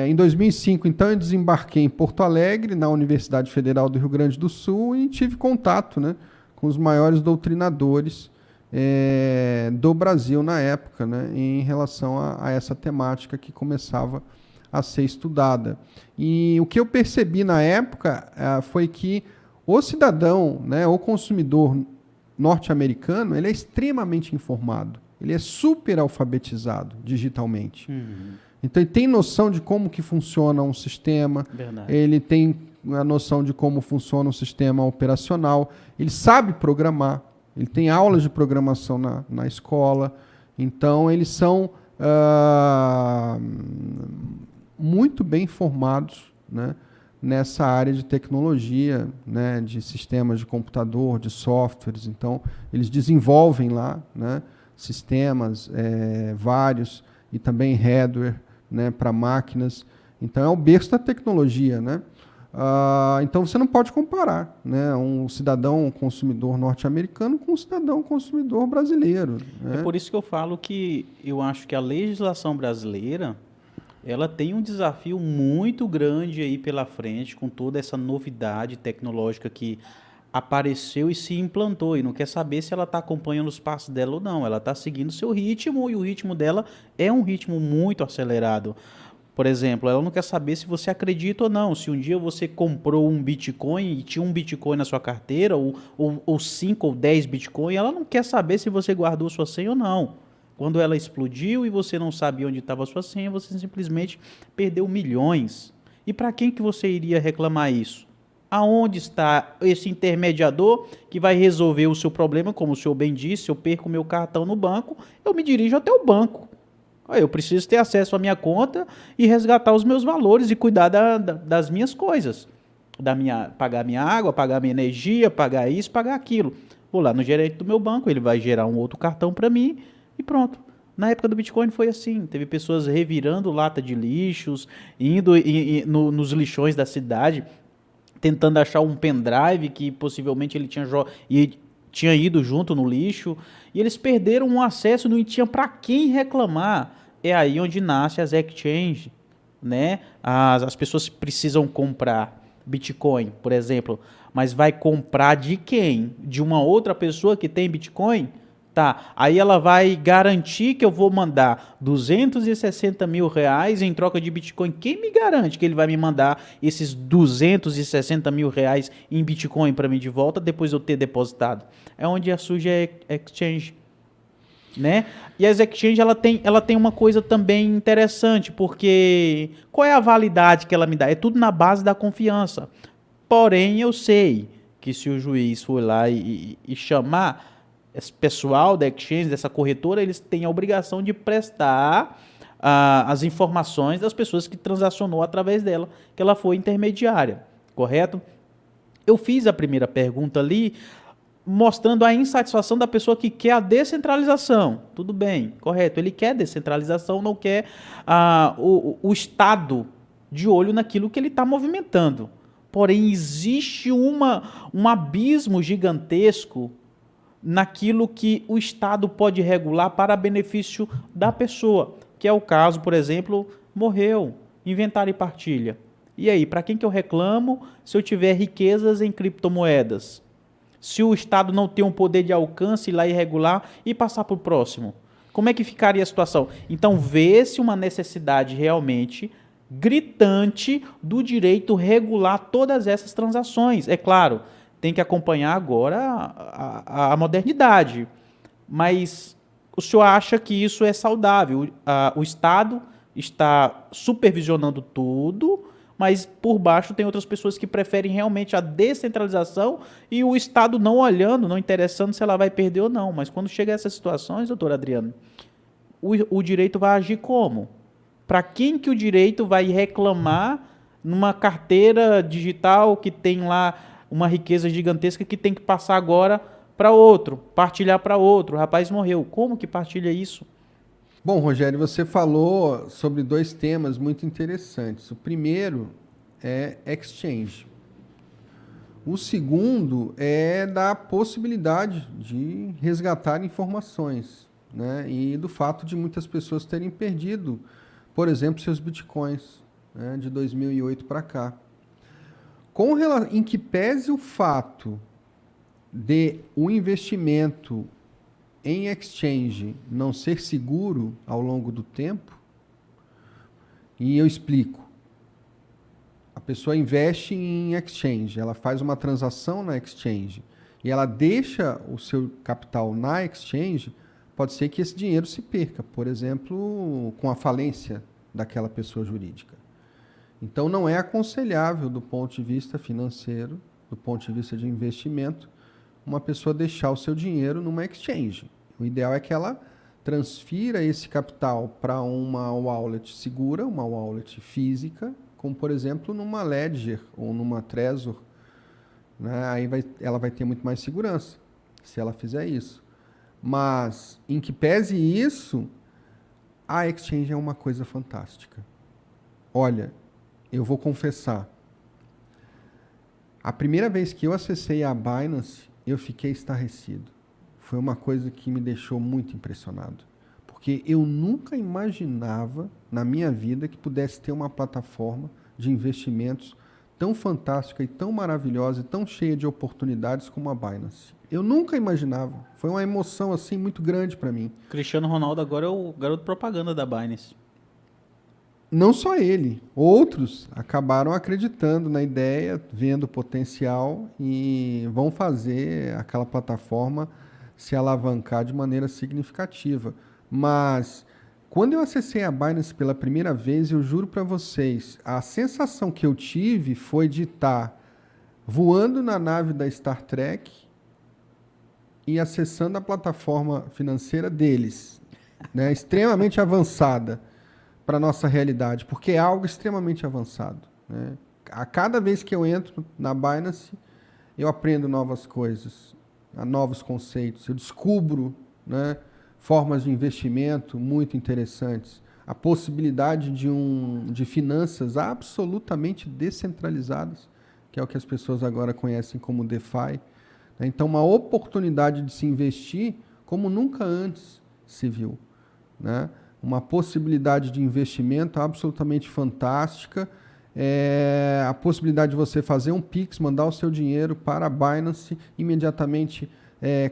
em 2005, então, eu desembarquei em Porto Alegre, na Universidade Federal do Rio Grande do Sul, e tive contato, né, com os maiores doutrinadores do Brasil na época, né, em relação a essa temática que começava a ser estudada. E o que eu percebi na época foi que o cidadão, né, o consumidor norte-americano, ele é extremamente informado. Ele é super alfabetizado digitalmente. Então, ele tem noção de como que funciona um sistema. Verdade. Ele tem a noção de como funciona um sistema operacional. Ele sabe programar. Ele tem aulas de programação na escola. Então, eles são muito bem formados, né, nessa área de tecnologia, né, de sistemas de computador, de softwares. Então, eles desenvolvem lá, né, sistemas vários e também hardware, né, para máquinas. Então, é o berço da tecnologia, né? Então, você não pode comparar, né, um cidadão consumidor norte-americano com um cidadão consumidor brasileiro, né? É por isso que eu falo que eu acho que a legislação brasileira ela tem um desafio muito grande aí pela frente com toda essa novidade tecnológica que apareceu e se implantou, e não quer saber se ela está acompanhando os passos dela ou não. Ela está seguindo o seu ritmo, e o ritmo dela é um ritmo muito acelerado. Por exemplo, ela não quer saber se você acredita ou não. Se um dia você comprou um Bitcoin e tinha um Bitcoin na sua carteira, ou 5 ou 10 Bitcoin, ela não quer saber se você guardou sua senha ou não. Quando ela explodiu e você não sabia onde estava a sua senha, você simplesmente perdeu milhões. E para quem que você iria reclamar isso? Aonde está esse intermediador que vai resolver o seu problema? Como o senhor bem disse, eu perco meu cartão no banco, eu me dirijo até o banco. Eu preciso ter acesso à minha conta e resgatar os meus valores e cuidar das minhas coisas. Pagar minha água, pagar minha energia, pagar isso, pagar aquilo. Vou lá no gerente do meu banco, ele vai gerar um outro cartão para mim e pronto. Na época do Bitcoin foi assim, teve pessoas revirando lata de lixos, indo nos lixões da cidade, tentando achar um pendrive que possivelmente ele tinha ido junto no lixo, e eles perderam um acesso, não tinha para quem reclamar. É aí onde nasce as exchanges, né? As pessoas precisam comprar Bitcoin, por exemplo. Mas vai comprar de quem? De uma outra pessoa que tem Bitcoin? Tá, aí ela vai garantir que eu vou mandar 260 mil reais em troca de Bitcoin. Quem me garante que ele vai me mandar esses 260 mil reais em Bitcoin para mim de volta depois de eu ter depositado? É onde surge a exchange, né? E as exchange ela tem uma coisa também interessante, porque qual é a validade que ela me dá? É tudo na base da confiança. Porém, eu sei que se o juiz for lá e chamar esse pessoal da exchange, dessa corretora, eles têm a obrigação de prestar as informações das pessoas que transacionou através dela, que ela foi intermediária, correto? Eu fiz a primeira pergunta ali, mostrando a insatisfação da pessoa que quer a descentralização. Tudo bem, correto. Ele quer descentralização, não quer o Estado de olho naquilo que ele está movimentando. Porém, existe um abismo gigantesco naquilo que o Estado pode regular para benefício da pessoa, que é o caso, por exemplo, morreu, inventário e partilha. E aí, para quem que eu reclamo se eu tiver riquezas em criptomoedas? Se o Estado não tem um poder de alcance lá e regular e passar para o próximo? Como é que ficaria a situação? Então, vê-se uma necessidade realmente gritante do direito regular todas essas transações. É claro, tem que acompanhar agora a modernidade. Mas o senhor acha que isso é saudável? O Estado está supervisionando tudo, mas por baixo tem outras pessoas que preferem realmente a descentralização e o Estado não olhando, não interessando se ela vai perder ou não. Mas quando chega a essas situações, doutor Adriano, o direito vai agir como? Para quem que o direito vai reclamar numa carteira digital que tem lá uma riqueza gigantesca que tem que passar agora para outro, partilhar para outro? O rapaz morreu. Como que partilha isso? Bom, Rogério, você falou sobre dois temas muito interessantes. O primeiro é exchange. O segundo é da possibilidade de resgatar informações, né? E do fato de muitas pessoas terem perdido, por exemplo, seus bitcoins, né, de 2008 para cá. Em que pese o fato de o investimento em exchange não ser seguro ao longo do tempo, e eu explico. A pessoa investe em exchange, ela faz uma transação na exchange e ela deixa o seu capital na exchange, pode ser que esse dinheiro se perca, por exemplo, com a falência daquela pessoa jurídica. Então, não é aconselhável do ponto de vista financeiro, do ponto de vista de investimento, uma pessoa deixar o seu dinheiro numa exchange. O ideal é que ela transfira esse capital para uma wallet segura, uma wallet física, como, por exemplo, numa Ledger ou numa Trezor. Né? Aí ela vai ter muito mais segurança se ela fizer isso. Mas, em que pese isso, a exchange é uma coisa fantástica. Olha, eu vou confessar. A primeira vez que eu acessei a Binance, eu fiquei estarrecido. Foi uma coisa que me deixou muito impressionado. Porque eu nunca imaginava na minha vida que pudesse ter uma plataforma de investimentos tão fantástica e tão maravilhosa e tão cheia de oportunidades como a Binance. Eu nunca imaginava. Foi uma emoção assim muito grande para mim. Cristiano Ronaldo agora é o garoto propaganda da Binance. Não só ele, outros acabaram acreditando na ideia, vendo o potencial e vão fazer aquela plataforma se alavancar de maneira significativa. Mas quando eu acessei a Binance pela primeira vez, eu juro para vocês, a sensação que eu tive foi de estar voando na nave da Star Trek e acessando a plataforma financeira deles, né, extremamente avançada para a nossa realidade, porque é algo extremamente avançado. Né? A cada vez que eu entro na Binance, eu aprendo novas coisas, novos conceitos, eu descubro, né, formas de investimento muito interessantes, a possibilidade de finanças absolutamente descentralizadas, que é o que as pessoas agora conhecem como DeFi. Né? Então, uma oportunidade de se investir como nunca antes se viu. Né? Uma possibilidade de investimento absolutamente fantástica, a possibilidade de você fazer um Pix, mandar o seu dinheiro para a Binance, imediatamente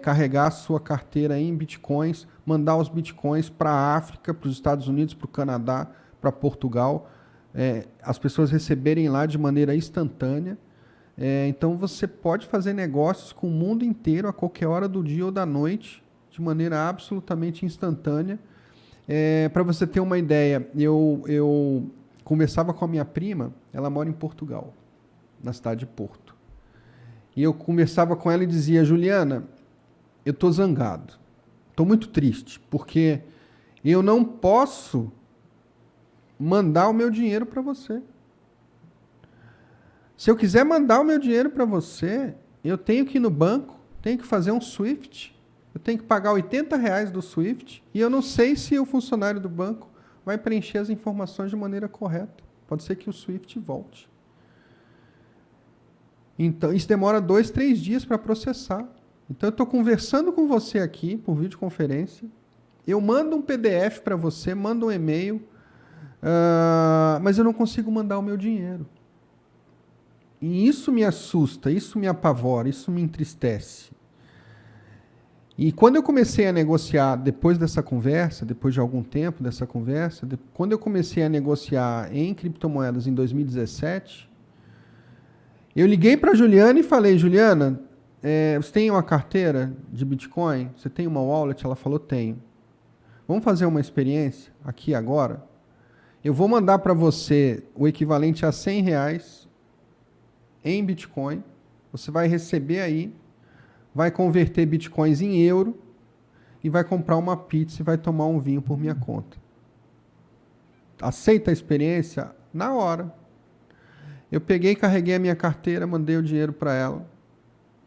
carregar a sua carteira em bitcoins, mandar os bitcoins para a África, para os Estados Unidos, para o Canadá, para Portugal, as pessoas receberem lá de maneira instantânea. Então você pode fazer negócios com o mundo inteiro a qualquer hora do dia ou da noite, de maneira absolutamente instantânea. Para você ter uma ideia, eu conversava com a minha prima, ela mora em Portugal, na cidade de Porto. E eu conversava com ela e dizia: Juliana, eu estou zangado, estou muito triste, porque eu não posso mandar o meu dinheiro para você. Se eu quiser mandar o meu dinheiro para você, eu tenho que ir no banco, tenho que fazer um SWIFT, eu tenho que pagar R$80 do SWIFT, e eu não sei se o funcionário do banco vai preencher as informações de maneira correta. Pode ser que o SWIFT volte. Então, isso demora 2, 3 dias para processar. Então, eu estou conversando com você aqui por videoconferência, eu mando um PDF para você, mando um e-mail, mas eu não consigo mandar o meu dinheiro. E isso me assusta, isso me apavora, isso me entristece. E quando eu comecei a negociar, depois dessa conversa, depois de algum tempo dessa conversa, quando eu comecei a negociar em criptomoedas em 2017, eu liguei para a Juliana e falei: Juliana, você tem uma carteira de Bitcoin? Você tem uma wallet? Ela falou: tenho. Vamos fazer uma experiência aqui agora? Eu vou mandar para você o equivalente a R$100 em Bitcoin. Você vai receber aí, vai converter Bitcoins em euro e vai comprar uma pizza e vai tomar um vinho por minha conta. Aceita a experiência? Na hora. Eu peguei, carreguei a minha carteira, mandei o dinheiro para ela,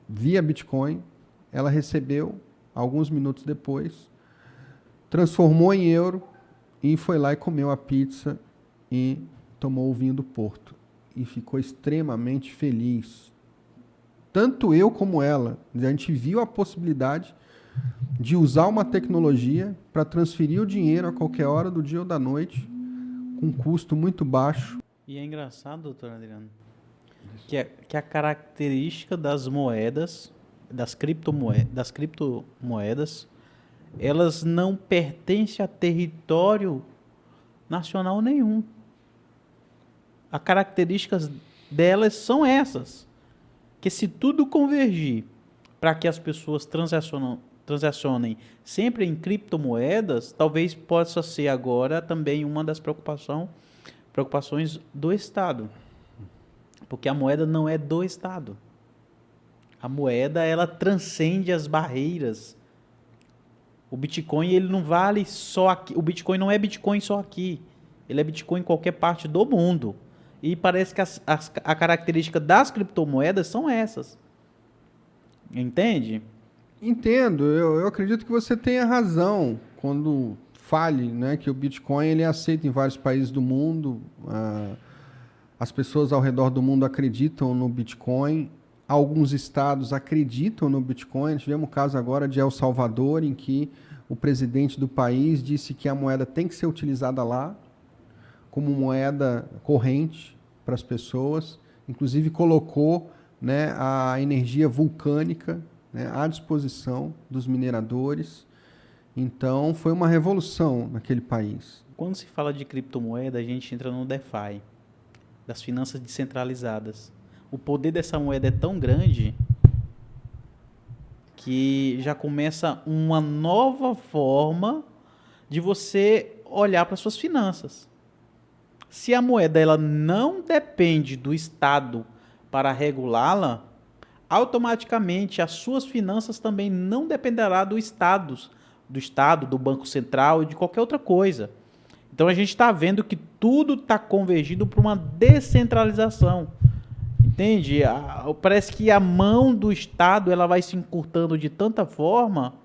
via Bitcoin, ela recebeu, alguns minutos depois, transformou em euro e foi lá e comeu a pizza e tomou o vinho do Porto. E ficou extremamente feliz. Tanto eu como ela. A gente viu a possibilidade de usar uma tecnologia para transferir o dinheiro a qualquer hora do dia ou da noite, com um custo muito baixo. E é engraçado, doutor Adriano, que a característica das moedas, das criptomoedas, elas não pertencem a território nacional nenhum. As características delas são essas, que se tudo convergir para que as pessoas transacionem sempre em criptomoedas, talvez possa ser agora também uma das preocupações do Estado. Porque a moeda não é do Estado. A moeda, ela transcende as barreiras. O Bitcoin, ele não vale só aqui. O Bitcoin não é Bitcoin só aqui. Ele é Bitcoin em qualquer parte do mundo. E parece que a característica das criptomoedas são essas. Entende? Entendo. Eu acredito que você tenha razão quando fale, né, que o Bitcoin ele é aceito em vários países do mundo. As pessoas ao redor do mundo acreditam no Bitcoin. Alguns estados acreditam no Bitcoin. Tivemos o caso agora de El Salvador, em que o presidente do país disse que a moeda tem que ser utilizada lá como moeda corrente para as pessoas. Inclusive colocou, né, a energia vulcânica, né, à disposição dos mineradores. Então foi uma revolução naquele país. Quando se fala de criptomoeda, a gente entra no DeFi, das finanças descentralizadas. O poder dessa moeda é tão grande que já começa uma nova forma de você olhar para suas finanças. Se a moeda ela não depende do Estado para regulá-la, automaticamente as suas finanças também não dependerá do Estado, do Banco Central e de qualquer outra coisa. Então a gente está vendo que tudo está convergindo para uma descentralização. Entende? Parece que a mão do Estado ela vai se encurtando de tanta forma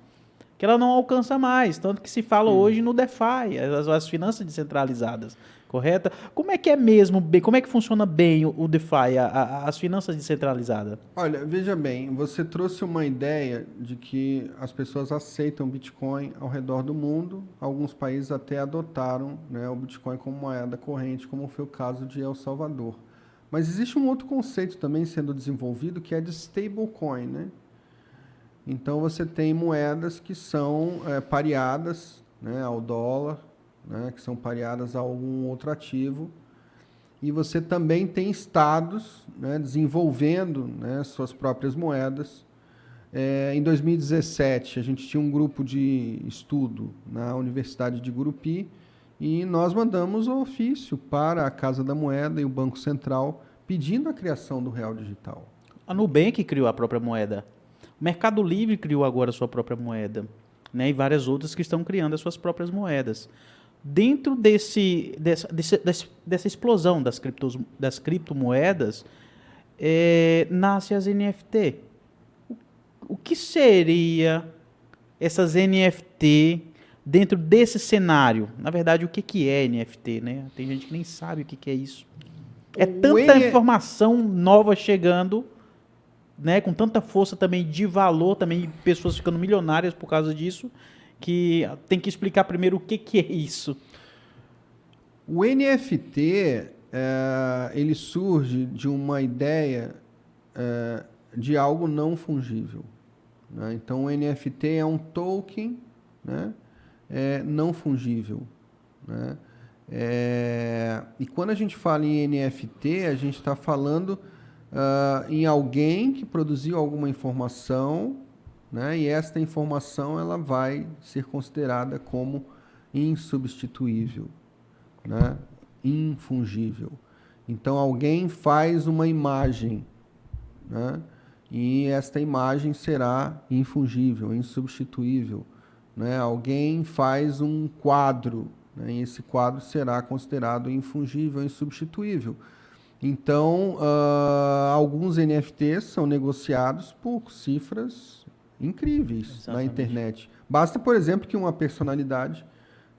que ela não alcança mais, tanto que se fala hoje no DeFi, as finanças descentralizadas, correta? Como é que é mesmo, como é que funciona bem o DeFi, as finanças descentralizadas? Olha, veja bem, você trouxe uma ideia de que as pessoas aceitam Bitcoin ao redor do mundo. Alguns países até adotaram, né, o Bitcoin como moeda corrente, como foi o caso de El Salvador. Mas existe um outro conceito também sendo desenvolvido que é de stablecoin, né? Então você tem moedas que são pareadas, né, ao dólar, né, que são pareadas a algum outro ativo. E você também tem estados, né, desenvolvendo, né, suas próprias moedas. Em 2017, a gente tinha um grupo de estudo na Universidade de Gurupi e nós mandamos o ofício para a Casa da Moeda e o Banco Central pedindo a criação do real digital. A Nubank criou a própria moeda. O Mercado Livre criou agora a sua própria moeda, né? E várias outras que estão criando as suas próprias moedas. Dentro dessa explosão das criptomoedas, nasce as NFT. O que seria essas NFT dentro desse cenário? Na verdade, o que é NFT, né? Tem gente que nem sabe o que é isso. É tanta informação nova chegando, né, com tanta força também de valor, também pessoas ficando milionárias por causa disso, que tem que explicar primeiro o que é isso. O NFT, ele surge de uma ideia de algo não fungível, né? Então, o NFT é um token, né, não fungível, né? E quando a gente fala em NFT, a gente está falando em alguém que produziu alguma informação, né, e esta informação ela vai ser considerada como insubstituível, né, infungível. Então, alguém faz uma imagem, né, e esta imagem será infungível, insubstituível, né? Alguém faz um quadro, né, e esse quadro será considerado infungível, insubstituível. Então, alguns NFTs são negociados por cifras incríveis. Exatamente. Na internet. Basta, por exemplo, que uma personalidade,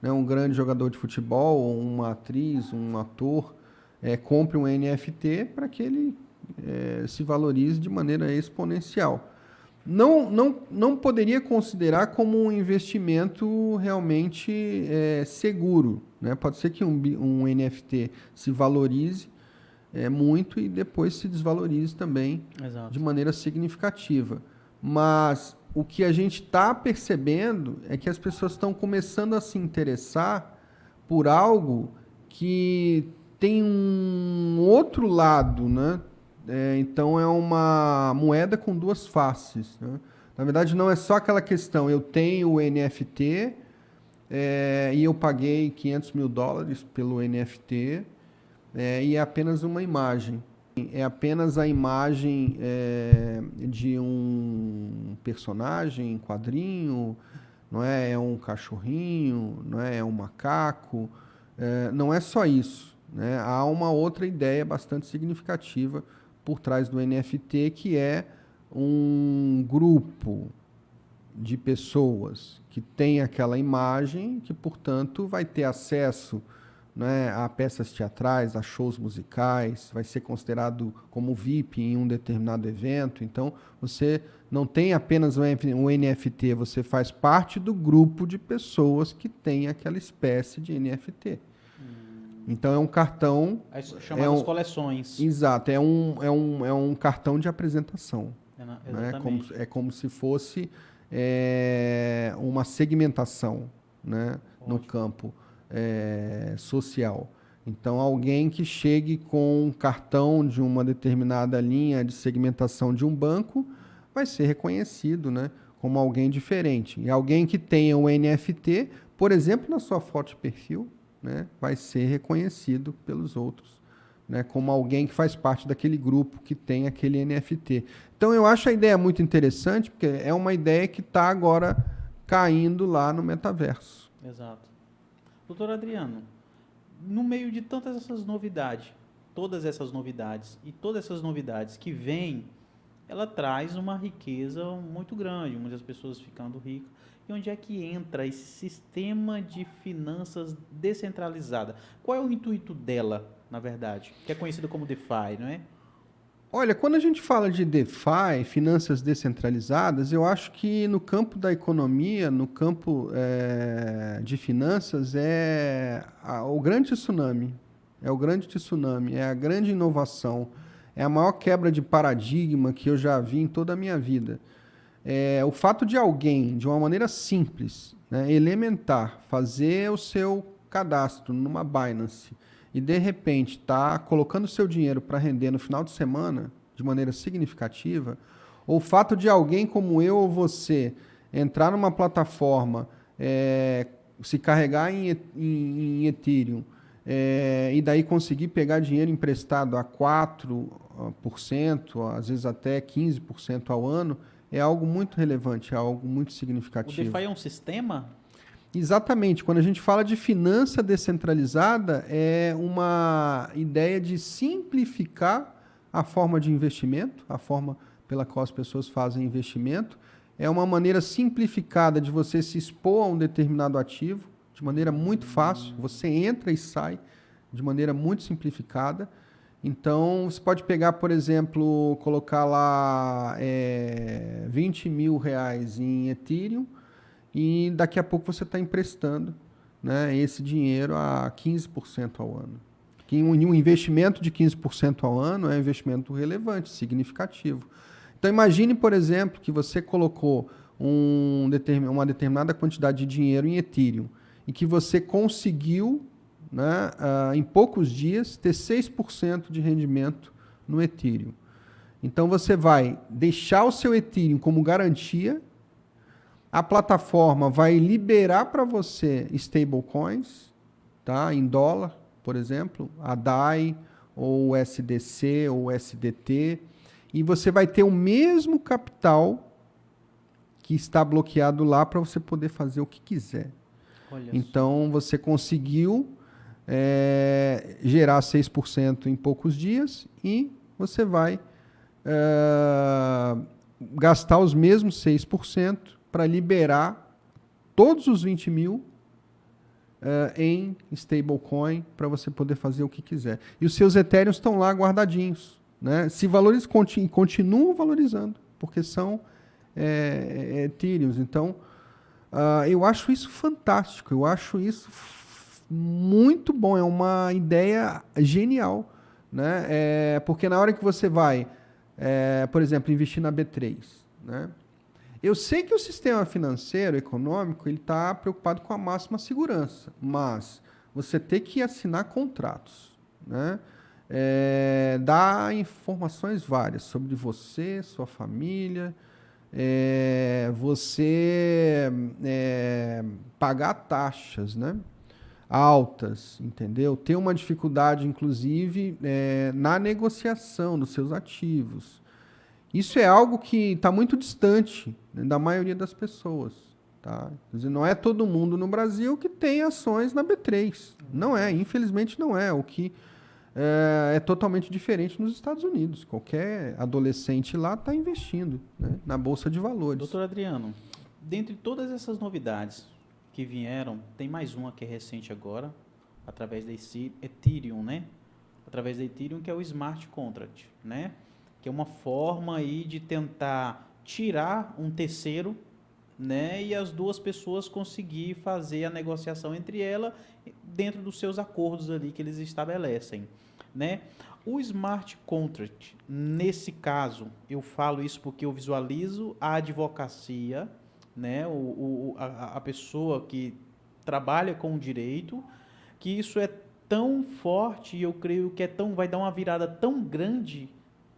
né, um grande jogador de futebol, ou uma atriz, um ator, compre um NFT para que ele se valorize de maneira exponencial. Não poderia considerar como um investimento realmente seguro, né? Pode ser que um NFT se valorize muito e depois se desvalorize também. Exato. De maneira significativa. Mas o que a gente está percebendo é que as pessoas estão começando a se interessar por algo que tem um outro lado, né? Então é uma moeda com duas faces, né? Na verdade, não é só aquela questão, eu tenho o NFT e eu paguei $500 mil pelo NFT e é apenas uma imagem. É apenas a imagem de um personagem, quadrinho, não é? É um cachorrinho, não é? É um macaco. Não é só isso, né? Há uma outra ideia bastante significativa por trás do NFT, que é um grupo de pessoas que tem aquela imagem, que, portanto, vai ter acesso, né, a peças teatrais, a shows musicais, vai ser considerado como VIP em um determinado evento. Então, você não tem apenas um NFT, você faz parte do grupo de pessoas que tem aquela espécie de NFT. Então, é um cartão... Chamadas coleções. Exato, é um cartão de apresentação. Exatamente. É como se fosse uma segmentação, né, no campo social. Então, alguém que chegue com um cartão de uma determinada linha de segmentação de um banco vai ser reconhecido, né, como alguém diferente. E alguém que tenha um NFT, por exemplo, na sua foto de perfil, né, vai ser reconhecido pelos outros, né, como alguém que faz parte daquele grupo que tem aquele NFT. Então, eu acho a ideia muito interessante, porque é uma ideia que está agora caindo lá no metaverso. Exato. Doutor Adriano, no meio de tantas essas novidades, todas essas novidades que vêm, ela traz uma riqueza muito grande, muitas pessoas ficando ricas. e onde é que entra esse sistema de finanças descentralizada? Qual é o intuito dela, na verdade? Que é conhecido como DeFi, não é? Olha, quando a gente fala de DeFi, finanças descentralizadas, eu acho que no campo da economia, no campo de finanças, o grande tsunami. É o grande tsunami, é a grande inovação, é a maior quebra de paradigma que eu já vi em toda a minha vida. O fato de alguém, de uma maneira simples, né, elementar, fazer o seu cadastro numa Binance e de repente está colocando seu dinheiro para render no final de semana de maneira significativa, ou o fato de alguém como eu ou você entrar numa plataforma, se carregar em Ethereum, e daí conseguir pegar dinheiro emprestado a 4%, às vezes até 15% ao ano, é algo muito relevante, é algo muito O significativo. DeFi é um sistema? Exatamente. Quando a gente fala de finança descentralizada, é uma ideia de simplificar a forma de investimento, a forma pela qual as pessoas fazem investimento. É uma maneira simplificada de você se expor a um determinado ativo, de maneira muito fácil. Você entra e sai de maneira muito simplificada. Então, você pode pegar, por exemplo, colocar lá 20 mil reais em Ethereum, e daqui a pouco você está emprestando, né, esse dinheiro a 15% ao ano. Que um investimento de 15% ao ano é um investimento relevante, significativo. Então imagine, por exemplo, que você colocou uma determinada quantidade de dinheiro em Ethereum e que você conseguiu, né, em poucos dias, ter 6% de rendimento no Ethereum. Então você vai deixar o seu Ethereum como garantia. A plataforma vai liberar para você stablecoins, tá? Em dólar, por exemplo, a DAI, ou SDC, ou SDT, e você vai ter o mesmo capital que está bloqueado lá para você poder fazer o que quiser. Olha então, você conseguiu gerar 6% em poucos dias e você vai gastar os mesmos 6% para liberar todos os 20 mil em stablecoin para você poder fazer o que quiser. E os seus Ethereum estão lá guardadinhos, né? Se valores continuam valorizando, porque são Ethereums. Então, eu acho isso fantástico, eu acho isso muito bom, é uma ideia genial, né? Porque na hora que você vai, por exemplo, investir na B3, né? Eu sei que o sistema financeiro, econômico, ele está preocupado com a máxima segurança, mas você tem que assinar contratos, né? Dar informações várias sobre você, sua família, você pagar taxas, né, altas, entendeu? Ter uma dificuldade, inclusive, na negociação dos seus ativos. Isso é algo que está muito distante, né, da maioria das pessoas. Tá? Quer dizer, não é todo mundo no Brasil que tem ações na B3. Não é, infelizmente não é. O que é totalmente diferente nos Estados Unidos. Qualquer adolescente lá está investindo, né, na Bolsa de Valores. Doutor Adriano, dentre todas essas novidades que vieram, tem mais uma que é recente agora, através da Ethereum, né? Através da Ethereum, que é o Smart Contract, né? Que é uma forma aí de tentar tirar um terceiro, né, e as duas pessoas conseguir fazer a negociação entre elas dentro dos seus acordos ali que eles estabelecem, né? O Smart Contract, nesse caso, eu falo isso porque eu visualizo a advocacia, né, a pessoa que trabalha com o direito, que isso é tão forte e eu creio que vai dar uma virada tão grande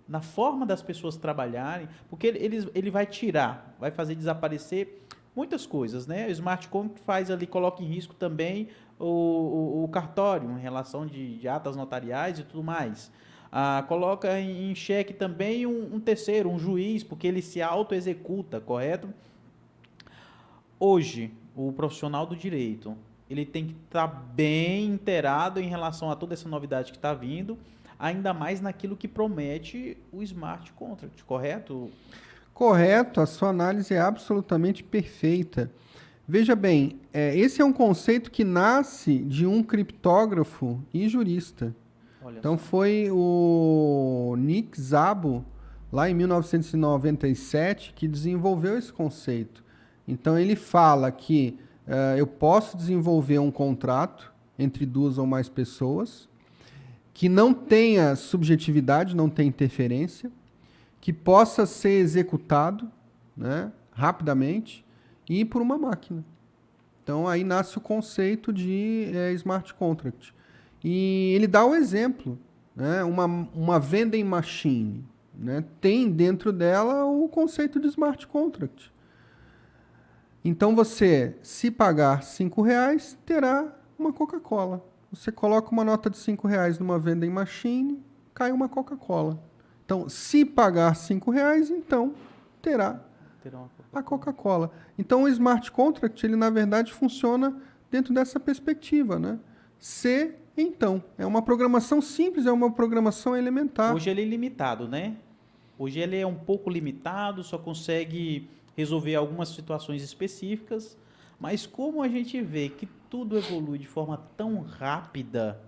na forma das pessoas trabalharem, porque ele vai tirar, vai fazer desaparecer muitas coisas, né? O Smart Contract faz ali, coloca em risco também o cartório, em relação de atas notariais e tudo mais. Coloca em xeque também um terceiro, um juiz, porque ele se auto-executa, correto? Hoje, o profissional do direito, ele tem que estar bem inteirado em relação a toda essa novidade que está vindo, ainda mais naquilo que promete o Smart Contract, correto? Correto, a sua análise é absolutamente perfeita. Veja bem, esse é um conceito que nasce de um criptógrafo e jurista. Olha Então só. foi o Nick Szabo, lá em 1997, que desenvolveu esse conceito. Então ele fala que eu posso desenvolver um contrato entre duas ou mais pessoas, que não tenha subjetividade, não tenha interferência, que possa ser executado, né, rapidamente e por uma máquina. Então aí nasce o conceito de smart contract. E ele dá o exemplo, né, uma vending machine, né, tem dentro dela o conceito de smart contract. Então você, se pagar R$ 5, terá uma Coca-Cola. Você coloca uma nota de R$ 5 numa vending machine, cai uma Coca-Cola. Então, se pagar R$ 5, então terá Terá uma a Coca-Cola. Então, o smart contract, ele na verdade funciona dentro dessa perspectiva, né? Se, então. É uma programação simples, é uma programação elementar. Hoje ele é limitado, né? Hoje ele é um pouco limitado, só consegue resolver algumas situações específicas, mas como a gente vê que tudo evolui de forma tão rápida,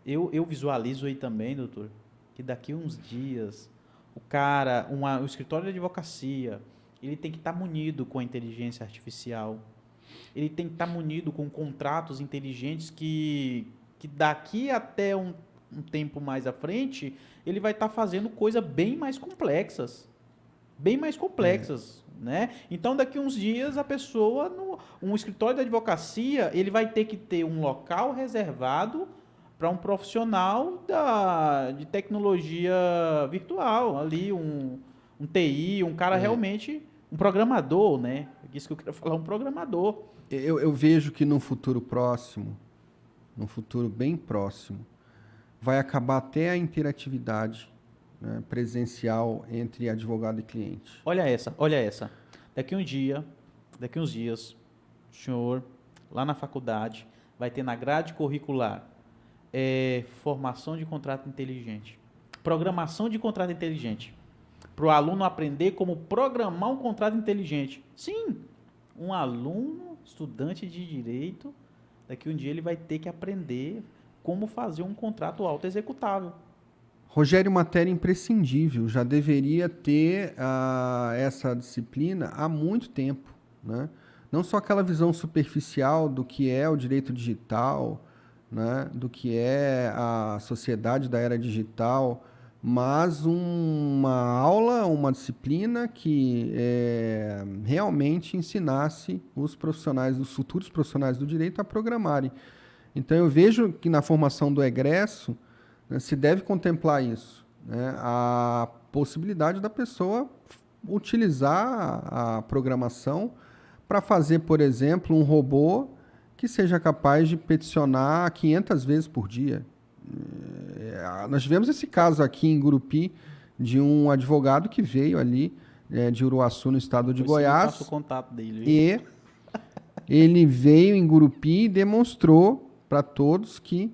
eu visualizo aí também, doutor, que daqui a uns dias o escritório de advocacia, ele tem que estar munido com a inteligência artificial, ele tem que estar munido com contratos inteligentes que daqui até um tempo mais à frente, ele vai estar fazendo coisas bem mais complexas. Bem mais complexas, né? Então, daqui uns dias, a pessoa, um escritório de advocacia, ele vai ter que ter um local reservado para um profissional de tecnologia virtual, ali, um TI, um cara realmente, um programador, né? Isso que eu quero falar, um programador. Eu vejo que num futuro próximo, num futuro bem próximo, vai acabar até a interatividade, né, presencial entre advogado e cliente. Olha essa, olha essa. Daqui uns dias, o senhor, lá na faculdade, vai ter na grade curricular formação de contrato inteligente, programação de contrato inteligente, para o aluno aprender como programar um contrato inteligente. Sim, um aluno, estudante de direito, daqui um dia ele vai ter que aprender como fazer um contrato auto-executável. Rogério, matéria imprescindível, já deveria ter essa disciplina há muito tempo, né? Não só aquela visão superficial do que é o direito digital, né? Do que é a sociedade da era digital, mas uma aula, uma disciplina que realmente ensinasse os profissionais, os futuros profissionais do direito a programarem. Então eu vejo que na formação do egresso, né, se deve contemplar isso, né, a possibilidade da pessoa utilizar a programação para fazer, por exemplo, um robô que seja capaz de peticionar 500 vezes por dia. Nós tivemos esse caso aqui em Gurupi de um advogado que veio ali de Uruaçu, no estado de Goiás. Eu passo o contato dele. E ele veio em Gurupi e demonstrou para todos que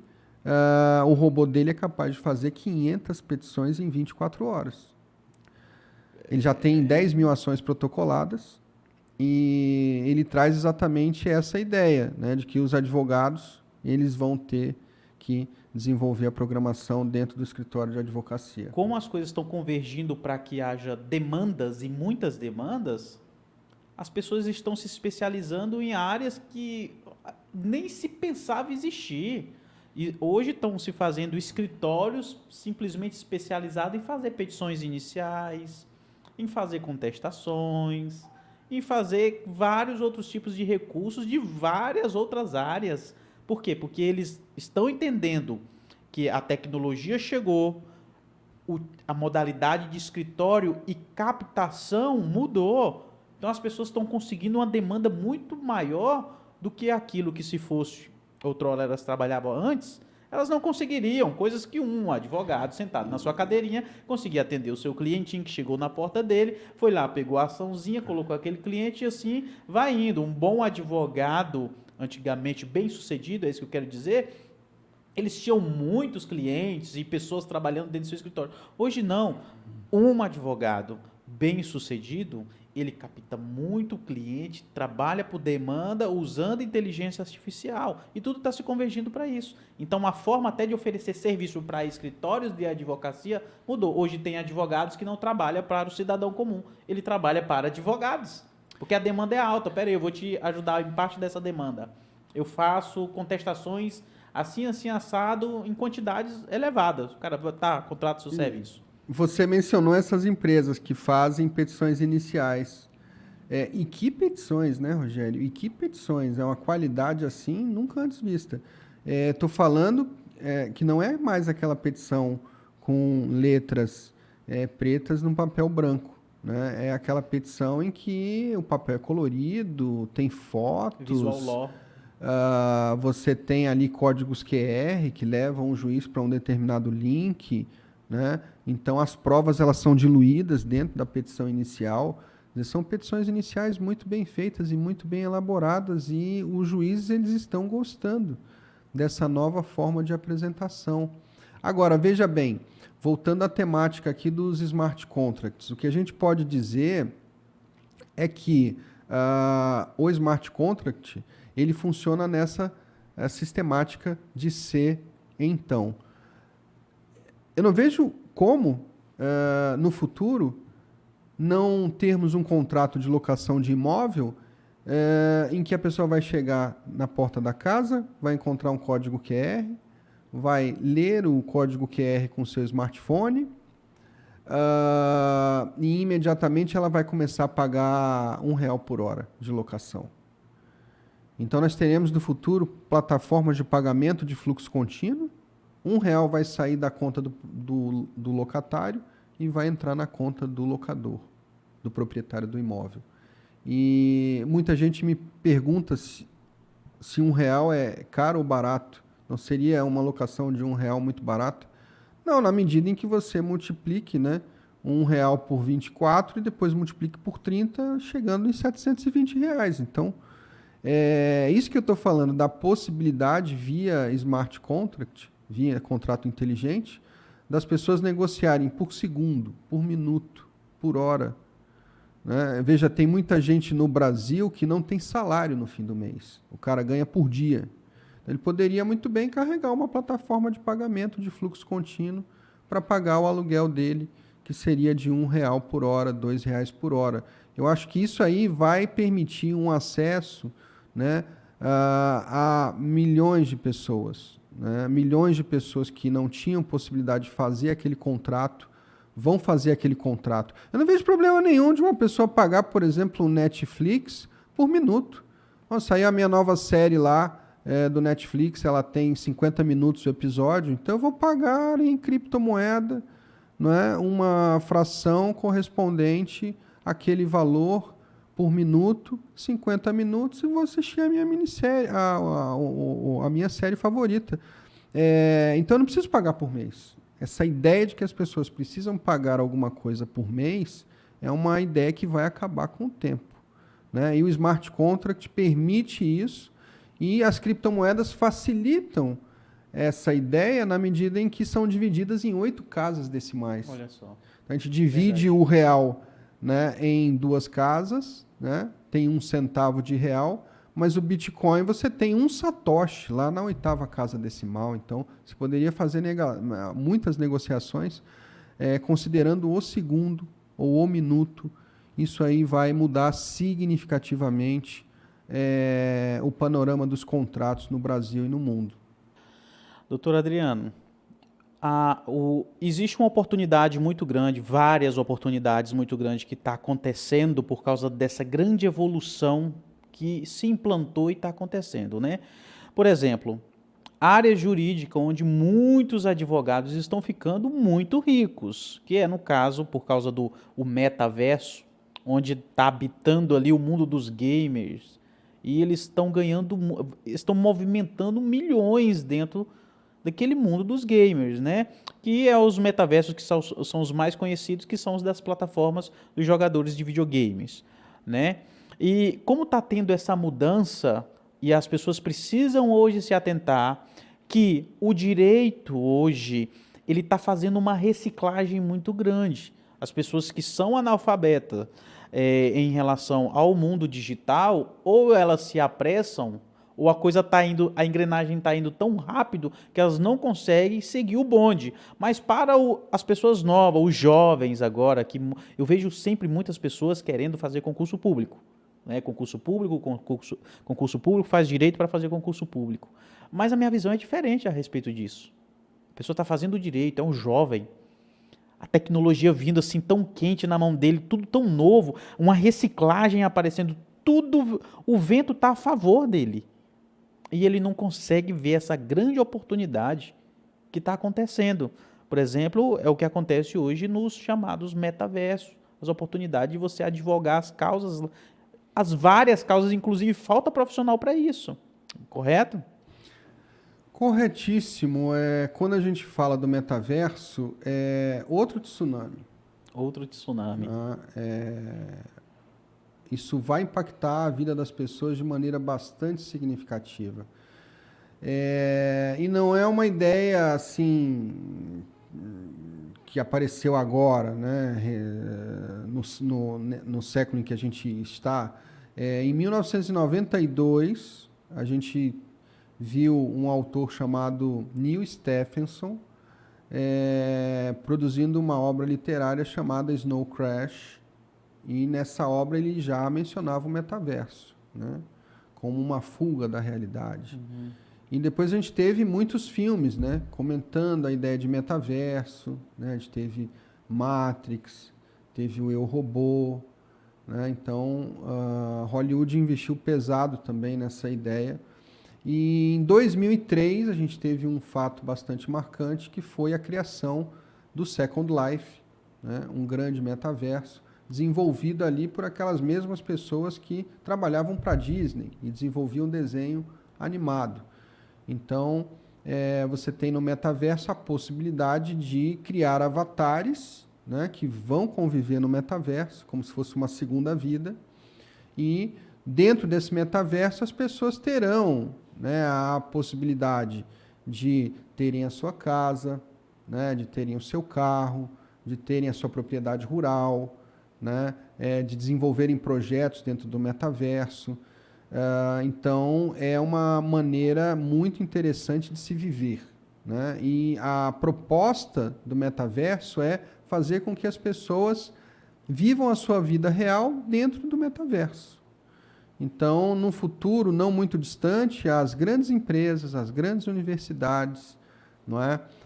o robô dele é capaz de fazer 500 petições em 24 horas. Ele já tem 10 mil ações protocoladas e ele traz exatamente essa ideia, né, de que os advogados eles vão ter que desenvolver a programação dentro do escritório de advocacia. Como as coisas estão convergindo para que haja demandas e muitas demandas, as pessoas estão se especializando em áreas que nem se pensava existir. E hoje estão se fazendo escritórios simplesmente especializados em fazer petições iniciais, em fazer contestações, em fazer vários outros tipos de recursos de várias outras áreas. Por quê? Porque eles estão entendendo que a tecnologia chegou, a modalidade de escritório e captação mudou. Então as pessoas estão conseguindo uma demanda muito maior do que aquilo que, se fosse outrora elas trabalhavam antes, elas não conseguiriam, coisas que um advogado sentado na sua cadeirinha conseguia atender o seu clientinho que chegou na porta dele, foi lá, pegou a açãozinha, colocou aquele cliente e assim vai indo. Um bom advogado, antigamente bem sucedido, é isso que eu quero dizer, eles tinham muitos clientes e pessoas trabalhando dentro do seu escritório. Hoje não, um advogado bem sucedido, ele capta muito cliente, trabalha por demanda usando inteligência artificial e tudo está se convergindo para isso. Então a forma até de oferecer serviço para escritórios de advocacia mudou. Hoje tem advogados que não trabalham para o cidadão comum, ele trabalha para advogados, porque a demanda é alta. Pera aí, eu vou te ajudar em parte dessa demanda. Eu faço contestações assim, assim, assado, em quantidades elevadas. O cara, tá, contrata seu serviço. Você mencionou essas empresas que fazem petições iniciais. E que petições, né, Rogério? E que petições? É uma qualidade assim nunca antes vista. Estou falando que não é mais aquela petição com letras pretas num papel branco. Né? É aquela petição em que o papel é colorido, tem fotos. Visual law. Você tem ali códigos QR que levam o juiz para um determinado link. Né? Então, as provas elas são diluídas dentro da petição inicial. São petições iniciais muito bem feitas e muito bem elaboradas, e os juízes eles estão gostando dessa nova forma de apresentação. Agora, veja bem, voltando à temática aqui dos smart contracts, o que a gente pode dizer é que o smart contract ele funciona nessa sistemática de ser então. Eu não vejo como, no futuro, não termos um contrato de locação de imóvel em que a pessoa vai chegar na porta da casa, vai encontrar um código QR, vai ler o código QR com seu smartphone e imediatamente ela vai começar a pagar R$1 por hora de locação. Então nós teremos no futuro plataformas de pagamento de fluxo contínuo. R$1 vai sair da conta do locatário e vai entrar na conta do locador, do proprietário do imóvel. E muita gente me pergunta se R$1 é caro ou barato. Não seria uma locação de R$1 muito barata? Não, na medida em que você multiplique, né, R$1 por 24 e depois multiplique por 30, chegando em R$720. Então, é isso que eu estou falando, da possibilidade via smart contract, via contrato inteligente, das pessoas negociarem por segundo, por minuto, por hora. Né? Veja, tem muita gente no Brasil que não tem salário no fim do mês. O cara ganha por dia. Ele poderia muito bem carregar uma plataforma de pagamento de fluxo contínuo para pagar o aluguel dele, que seria de R$1 por hora, R$2 por hora. Eu acho que isso aí vai permitir um acesso, né, a milhões de pessoas. Né? Milhões de pessoas que não tinham possibilidade de fazer aquele contrato, vão fazer aquele contrato. Eu não vejo problema nenhum de uma pessoa pagar, por exemplo, o Netflix por minuto. Nossa, saiu a minha nova série lá do Netflix, ela tem 50 minutos o episódio, então eu vou pagar em criptomoeda, não é, uma fração correspondente àquele valor por minuto, 50 minutos, e vou assistir a minha minissérie, a minha série favorita. Então eu não preciso pagar por mês. Essa ideia de que as pessoas precisam pagar alguma coisa por mês é uma ideia que vai acabar com o tempo. Né? E o smart contract permite isso, e as criptomoedas facilitam essa ideia na medida em que são divididas em 8 casas decimais. Olha só. A gente divide o real, né, em 2 casas, né, tem 1 centavo de real, mas o Bitcoin você tem 1 satoshi lá na 8ª casa decimal. Então, você poderia fazer muitas negociações considerando o segundo ou o minuto. Isso aí vai mudar significativamente o panorama dos contratos no Brasil e no mundo. Doutor Adriano, existe uma oportunidade muito grande, várias oportunidades muito grandes que está acontecendo por causa dessa grande evolução que se implantou e está acontecendo, né? Por exemplo, área jurídica onde muitos advogados estão ficando muito ricos, que é no caso por causa do metaverso, onde está habitando ali o mundo dos gamers, e eles estão movimentando milhões dentro daquele mundo dos gamers, né? Que é os metaversos que são os mais conhecidos, que são os das plataformas dos jogadores de videogames, né? E como está tendo essa mudança, e as pessoas precisam hoje se atentar que o direito hoje ele está fazendo uma reciclagem muito grande. as pessoas que são analfabetas em relação ao mundo digital, ou elas se apressam, ou a engrenagem está indo tão rápido que elas não conseguem seguir o bonde. Mas para as pessoas novas, os jovens agora, que eu vejo sempre muitas pessoas querendo fazer concurso público. Né? Concurso público, faz direito para fazer concurso público. Mas a minha visão é diferente a respeito disso. A pessoa está fazendo direito, é um jovem. A tecnologia vindo assim tão quente na mão dele, tudo tão novo, uma reciclagem aparecendo, tudo, o vento está a favor dele. E ele não consegue ver essa grande oportunidade que está acontecendo. Por exemplo, é o que acontece hoje nos chamados metaversos, as oportunidades de você advogar as causas, as várias causas, inclusive falta profissional para isso. Correto? Corretíssimo. Quando a gente fala do metaverso, é outro tsunami. Outro tsunami. Isso vai impactar a vida das pessoas de maneira bastante significativa. E não é uma ideia assim que apareceu agora, né? No século em que a gente está. Em 1992, a gente viu um autor chamado Neil Stephenson produzindo uma obra literária chamada Snow Crash, e nessa obra ele já mencionava o metaverso, né, como uma fuga da realidade. Uhum. E depois a gente teve muitos filmes, né, comentando a ideia de metaverso, né, a gente teve Matrix, teve o Eu, Robô, né, então Hollywood investiu pesado também nessa ideia. E em 2003 a gente teve um fato bastante marcante, que foi a criação do Second Life, né, um grande metaverso, desenvolvido ali por aquelas mesmas pessoas que trabalhavam para a Disney e desenvolviam desenho animado. Então, você tem no metaverso a possibilidade de criar avatares, né, que vão conviver no metaverso, como se fosse uma segunda vida, e dentro desse metaverso as pessoas terão, né, a possibilidade de terem a sua casa, né, de terem o seu carro, de terem a sua propriedade rural, né, de desenvolverem projetos dentro do metaverso. Então, é uma maneira muito interessante de se viver, né? E a proposta do metaverso é fazer com que as pessoas vivam a sua vida real dentro do metaverso. Então, no futuro não muito distante, as grandes empresas, as grandes universidades, não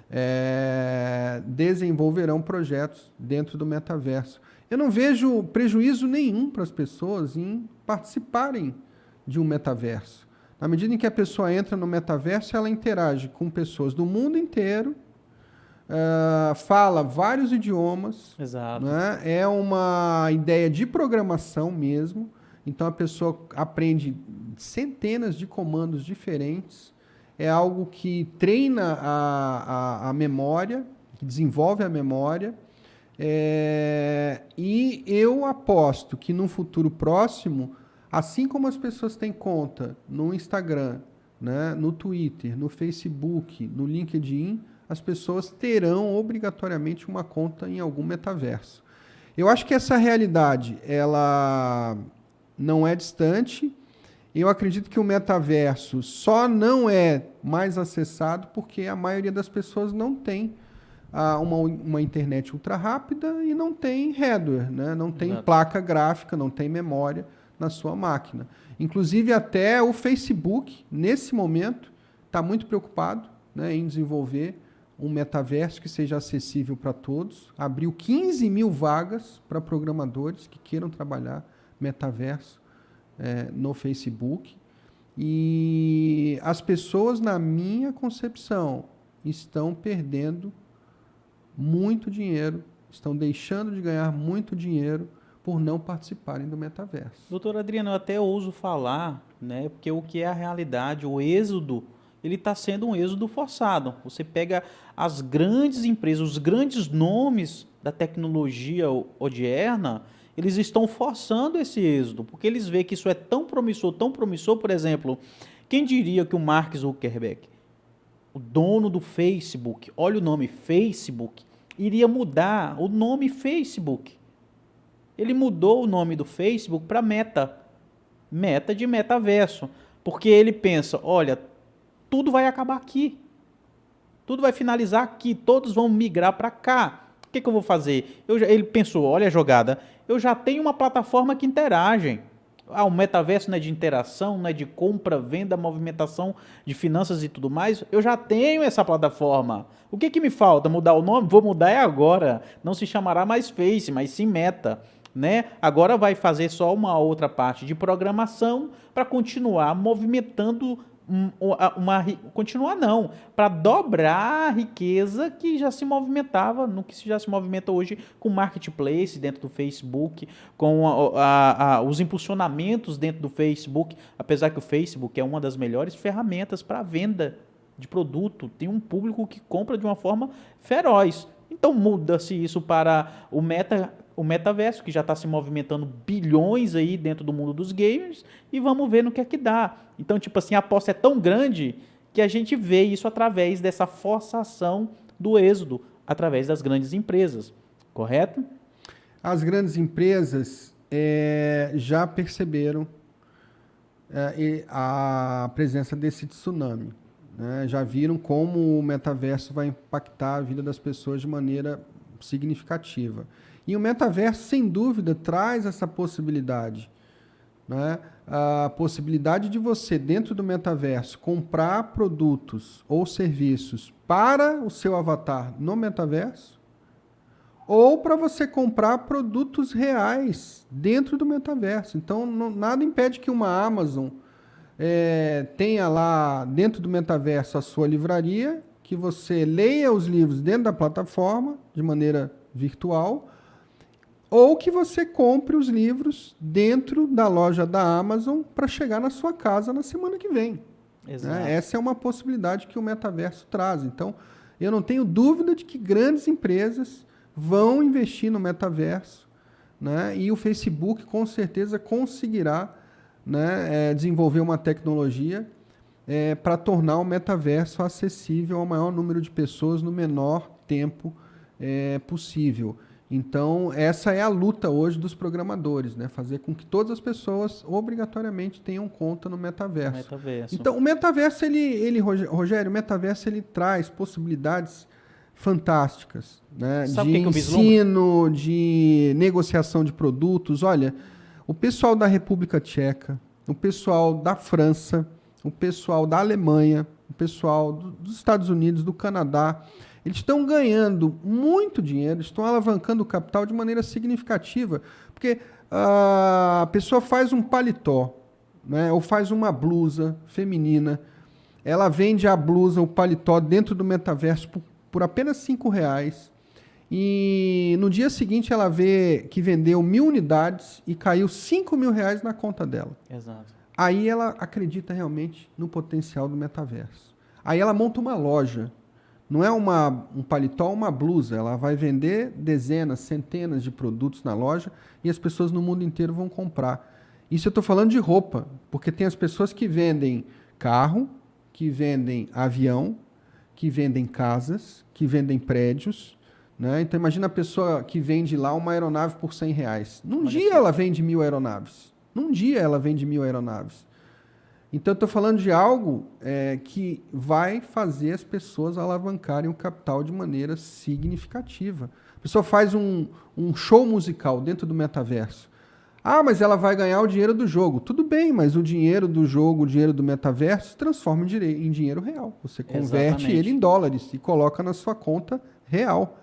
é, desenvolverão projetos dentro do metaverso. Eu não vejo prejuízo nenhum para as pessoas em participarem de um metaverso. Na medida em que a pessoa entra no metaverso, ela interage com pessoas do mundo inteiro, fala vários idiomas. Exato. Né? É uma ideia de programação mesmo. Então a pessoa aprende centenas de comandos diferentes. É algo que treina a memória, que desenvolve a memória. E eu aposto que num futuro próximo, assim como as pessoas têm conta no Instagram, né, no Twitter, no Facebook, no LinkedIn, as pessoas terão obrigatoriamente uma conta em algum metaverso. Eu acho que essa realidade, ela não é distante. Eu acredito que o metaverso só não é mais acessado porque a maioria das pessoas não tem uma internet ultra rápida e não tem hardware, né? Não tem Exato. Placa gráfica, não tem memória na sua máquina. Inclusive até o Facebook, nesse momento, está muito preocupado, né, em desenvolver um metaverso que seja acessível para todos. Abriu 15 mil vagas para programadores que queiram trabalhar metaverso no Facebook. E as pessoas, na minha concepção, estão perdendo muito dinheiro, estão deixando de ganhar muito dinheiro por não participarem do metaverso. Doutor Adriano, eu até ouso falar, né, porque o que é a realidade, o êxodo, ele está sendo um êxodo forçado. Você pega as grandes empresas, os grandes nomes da tecnologia odierna, eles estão forçando esse êxodo, porque eles veem que isso é tão promissor, por exemplo, quem diria que o Mark Zuckerberg, o dono do Facebook, olha o nome, Facebook, iria mudar o nome Facebook. Ele mudou o nome do Facebook para Meta. Meta de metaverso. Porque ele pensa, olha, tudo vai acabar aqui. Tudo vai finalizar aqui. Todos vão migrar para cá. O que eu vou fazer? Ele pensou, olha a jogada, eu já tenho uma plataforma que interagem. O metaverso não é de interação, não é de compra, venda, movimentação de finanças e tudo mais. Eu já tenho essa plataforma. O que me falta? Mudar o nome? Vou mudar agora. Não se chamará mais Face, mas sim Meta. Né? Agora vai fazer só uma outra parte de programação para continuar movimentando continuar não, para dobrar a riqueza que já se movimentava, no que já se movimenta hoje com o marketplace dentro do Facebook, com os impulsionamentos dentro do Facebook, apesar que o Facebook é uma das melhores ferramentas para venda de produto, tem um público que compra de uma forma feroz. Então muda-se isso para o metaverso, que já está se movimentando bilhões aí dentro do mundo dos gamers, e vamos ver no que é que dá. Então, tipo assim, a aposta é tão grande que a gente vê isso através dessa forçação do êxodo, através das grandes empresas, correto? As grandes empresas já perceberam a presença desse tsunami. Né? Já viram como o metaverso vai impactar a vida das pessoas de maneira significativa. E o metaverso, sem dúvida, traz essa possibilidade. Né? A possibilidade de você, dentro do metaverso, comprar produtos ou serviços para o seu avatar no metaverso, ou para você comprar produtos reais dentro do metaverso. Então, nada impede que uma Amazon tenha lá dentro do metaverso a sua livraria, que você leia os livros dentro da plataforma, de maneira virtual, ou que você compre os livros dentro da loja da Amazon para chegar na sua casa na semana que vem. Né? Essa é uma possibilidade que o metaverso traz. Então, eu não tenho dúvida de que grandes empresas vão investir no metaverso, né? E o Facebook com certeza conseguirá, né, desenvolver uma tecnologia para tornar o metaverso acessível ao maior número de pessoas no menor tempo possível. Então, essa é a luta hoje dos programadores, né? Fazer com que todas as pessoas obrigatoriamente tenham conta no metaverso. Então, o metaverso, Rogério, o metaverso ele traz possibilidades fantásticas, né? De ensino, de negociação de produtos. Olha, o pessoal da República Tcheca, o pessoal da França, o pessoal da Alemanha, o pessoal dos Estados Unidos, do Canadá, eles estão ganhando muito dinheiro, estão alavancando o capital de maneira significativa, porque a pessoa faz um paletó, né, ou faz uma blusa feminina, ela vende a blusa, o paletó dentro do metaverso por apenas R$5, e no dia seguinte ela vê que vendeu 1.000 unidades e caiu R$5.000 na conta dela. Exato. Aí ela acredita realmente no potencial do metaverso. Aí ela monta uma loja. Não é um paletó, uma blusa. Ela vai vender dezenas, centenas de produtos na loja e as pessoas no mundo inteiro vão comprar. Isso eu estou falando de roupa, porque tem as pessoas que vendem carro, que vendem avião, que vendem casas, que vendem prédios. Né? Então imagina a pessoa que vende lá uma aeronave por R$100. Num dia ela vende 1.000 aeronaves. Num dia ela vende 1.000 aeronaves. Então, eu estou falando de algo que vai fazer as pessoas alavancarem o capital de maneira significativa. A pessoa faz um show musical dentro do metaverso. Ah, mas ela vai ganhar o dinheiro do jogo. Tudo bem, mas o dinheiro do jogo, o dinheiro do metaverso, se transforma em dinheiro real. Você converte ele em dólares e coloca na sua conta real.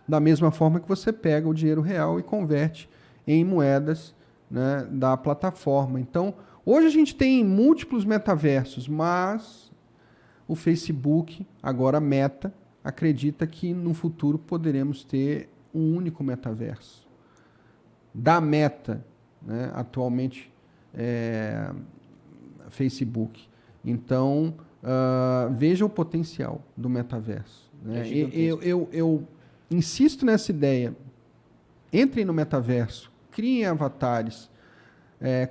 Da mesma forma que você pega o dinheiro real e converte em moedas, né, da plataforma. Então, hoje a gente tem múltiplos metaversos, mas o Facebook, agora Meta, acredita que no futuro poderemos ter um único metaverso. Da Meta, né, atualmente Facebook. Então, veja o potencial do metaverso. Né? Eu insisto nessa ideia. Entrem no metaverso, criem avatares,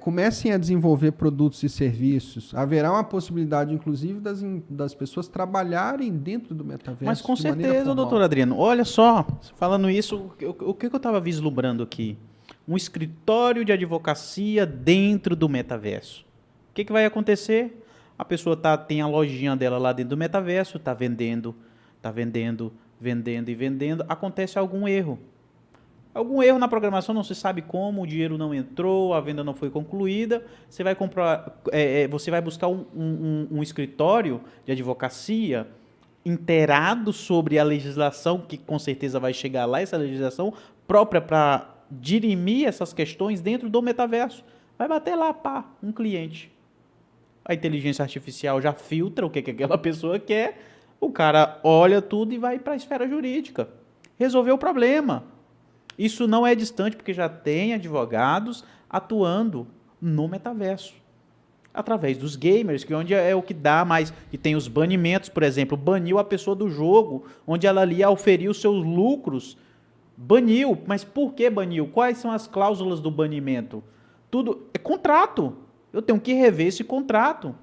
comecem a desenvolver produtos e serviços. Haverá uma possibilidade, inclusive, das pessoas trabalharem dentro do metaverso. Mas com certeza, doutor Adriano. Olha só, falando isso, o que eu estava vislumbrando aqui? Um escritório de advocacia dentro do metaverso. O que vai acontecer? A pessoa tem a lojinha dela lá dentro do metaverso, está vendendo, vendendo e vendendo. Acontece algum erro. Algum erro na programação, não se sabe como, o dinheiro não entrou, a venda não foi concluída. Você vai comprar, você vai buscar um escritório de advocacia inteirado sobre a legislação, que com certeza vai chegar lá, essa legislação própria para dirimir essas questões dentro do metaverso. Vai bater lá, pá, um cliente. A inteligência artificial já filtra o que aquela pessoa quer, o cara olha tudo e vai para a esfera jurídica. Resolveu o problema. Isso não é distante, porque já tem advogados atuando no metaverso. Através dos gamers, que onde é o que dá mais, que tem os banimentos, por exemplo, baniu a pessoa do jogo, onde ela ali auferiu os seus lucros. Baniu, mas por que baniu? Quais são as cláusulas do banimento? Tudo é contrato. Eu tenho que rever esse contrato.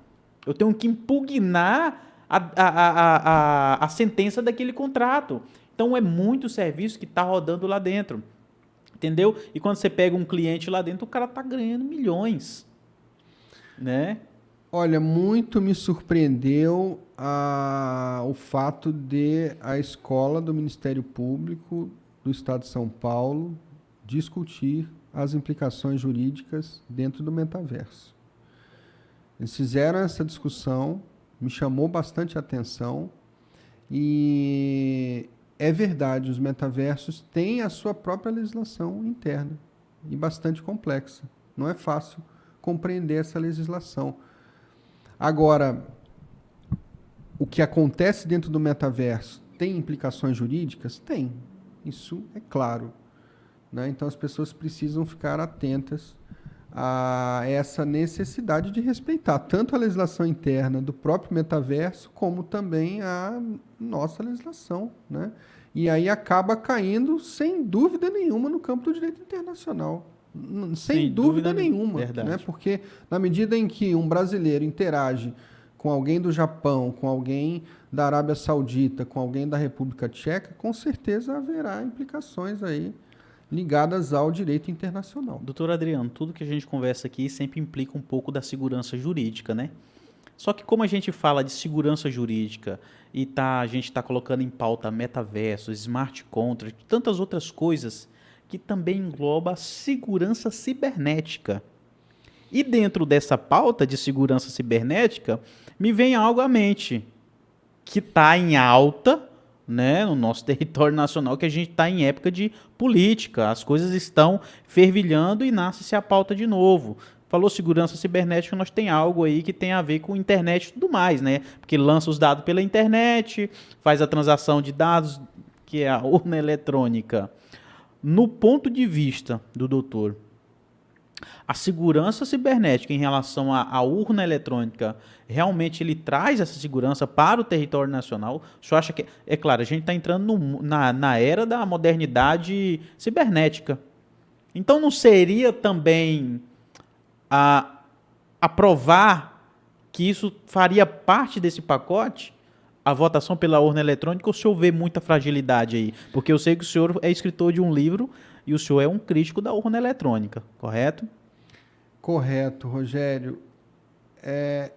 Eu tenho que impugnar a sentença daquele contrato. Então, é muito serviço que está rodando lá dentro. Entendeu? E quando você pega um cliente lá dentro, o cara está ganhando milhões. Né? Olha, muito me surpreendeu o fato de a escola do Ministério Público do Estado de São Paulo discutir as implicações jurídicas dentro do metaverso. Eles fizeram essa discussão, me chamou bastante a atenção, e é verdade, os metaversos têm a sua própria legislação interna e bastante complexa. Não é fácil compreender essa legislação. Agora, o que acontece dentro do metaverso tem implicações jurídicas? Tem. Isso é claro. Né? Então, as pessoas precisam ficar atentas a essa necessidade de respeitar tanto a legislação interna do próprio metaverso, como também a nossa legislação. Né? E aí acaba caindo, sem dúvida nenhuma, no campo do direito internacional. Sem dúvida nenhuma. Né? Porque na medida em que um brasileiro interage com alguém do Japão, com alguém da Arábia Saudita, com alguém da República Tcheca, com certeza haverá implicações aí ligadas ao direito internacional. Doutor Adriano, tudo que a gente conversa aqui sempre implica um pouco da segurança jurídica, né? Só que como a gente fala de segurança jurídica e a gente está colocando em pauta metaverso, smart contract, tantas outras coisas que também engloba a segurança cibernética. E dentro dessa pauta de segurança cibernética, me vem algo à mente, que está em alta, né, no nosso território nacional, que a gente está em época de política, as coisas estão fervilhando e nasce-se a pauta de novo. Falou segurança cibernética, nós tem algo aí que tem a ver com internet e tudo mais, né? Porque lança os dados pela internet, faz a transação de dados, que é a urna eletrônica. No ponto de vista do doutor, a segurança cibernética em relação à urna eletrônica, realmente ele traz essa segurança para o território nacional? O senhor acha que... É claro, a gente está entrando na era da modernidade cibernética. Então não seria também aprovar que isso faria parte desse pacote? A votação pela urna eletrônica, ou o senhor vê muita fragilidade aí? Porque eu sei que o senhor é escritor de um livro e o senhor é um crítico da urna eletrônica, correto? Correto, Rogério.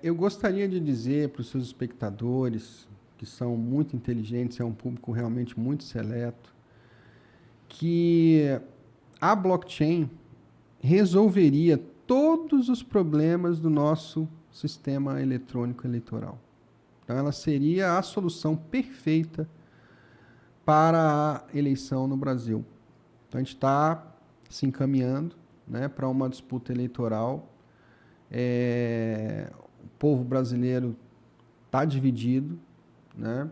Eu gostaria de dizer para os seus espectadores, que são muito inteligentes, é um público realmente muito seleto, que a blockchain resolveria todos os problemas do nosso sistema eletrônico eleitoral. Então, ela seria a solução perfeita para a eleição no Brasil. Então, a gente está se encaminhando, né, para uma disputa eleitoral. O povo brasileiro está dividido, né,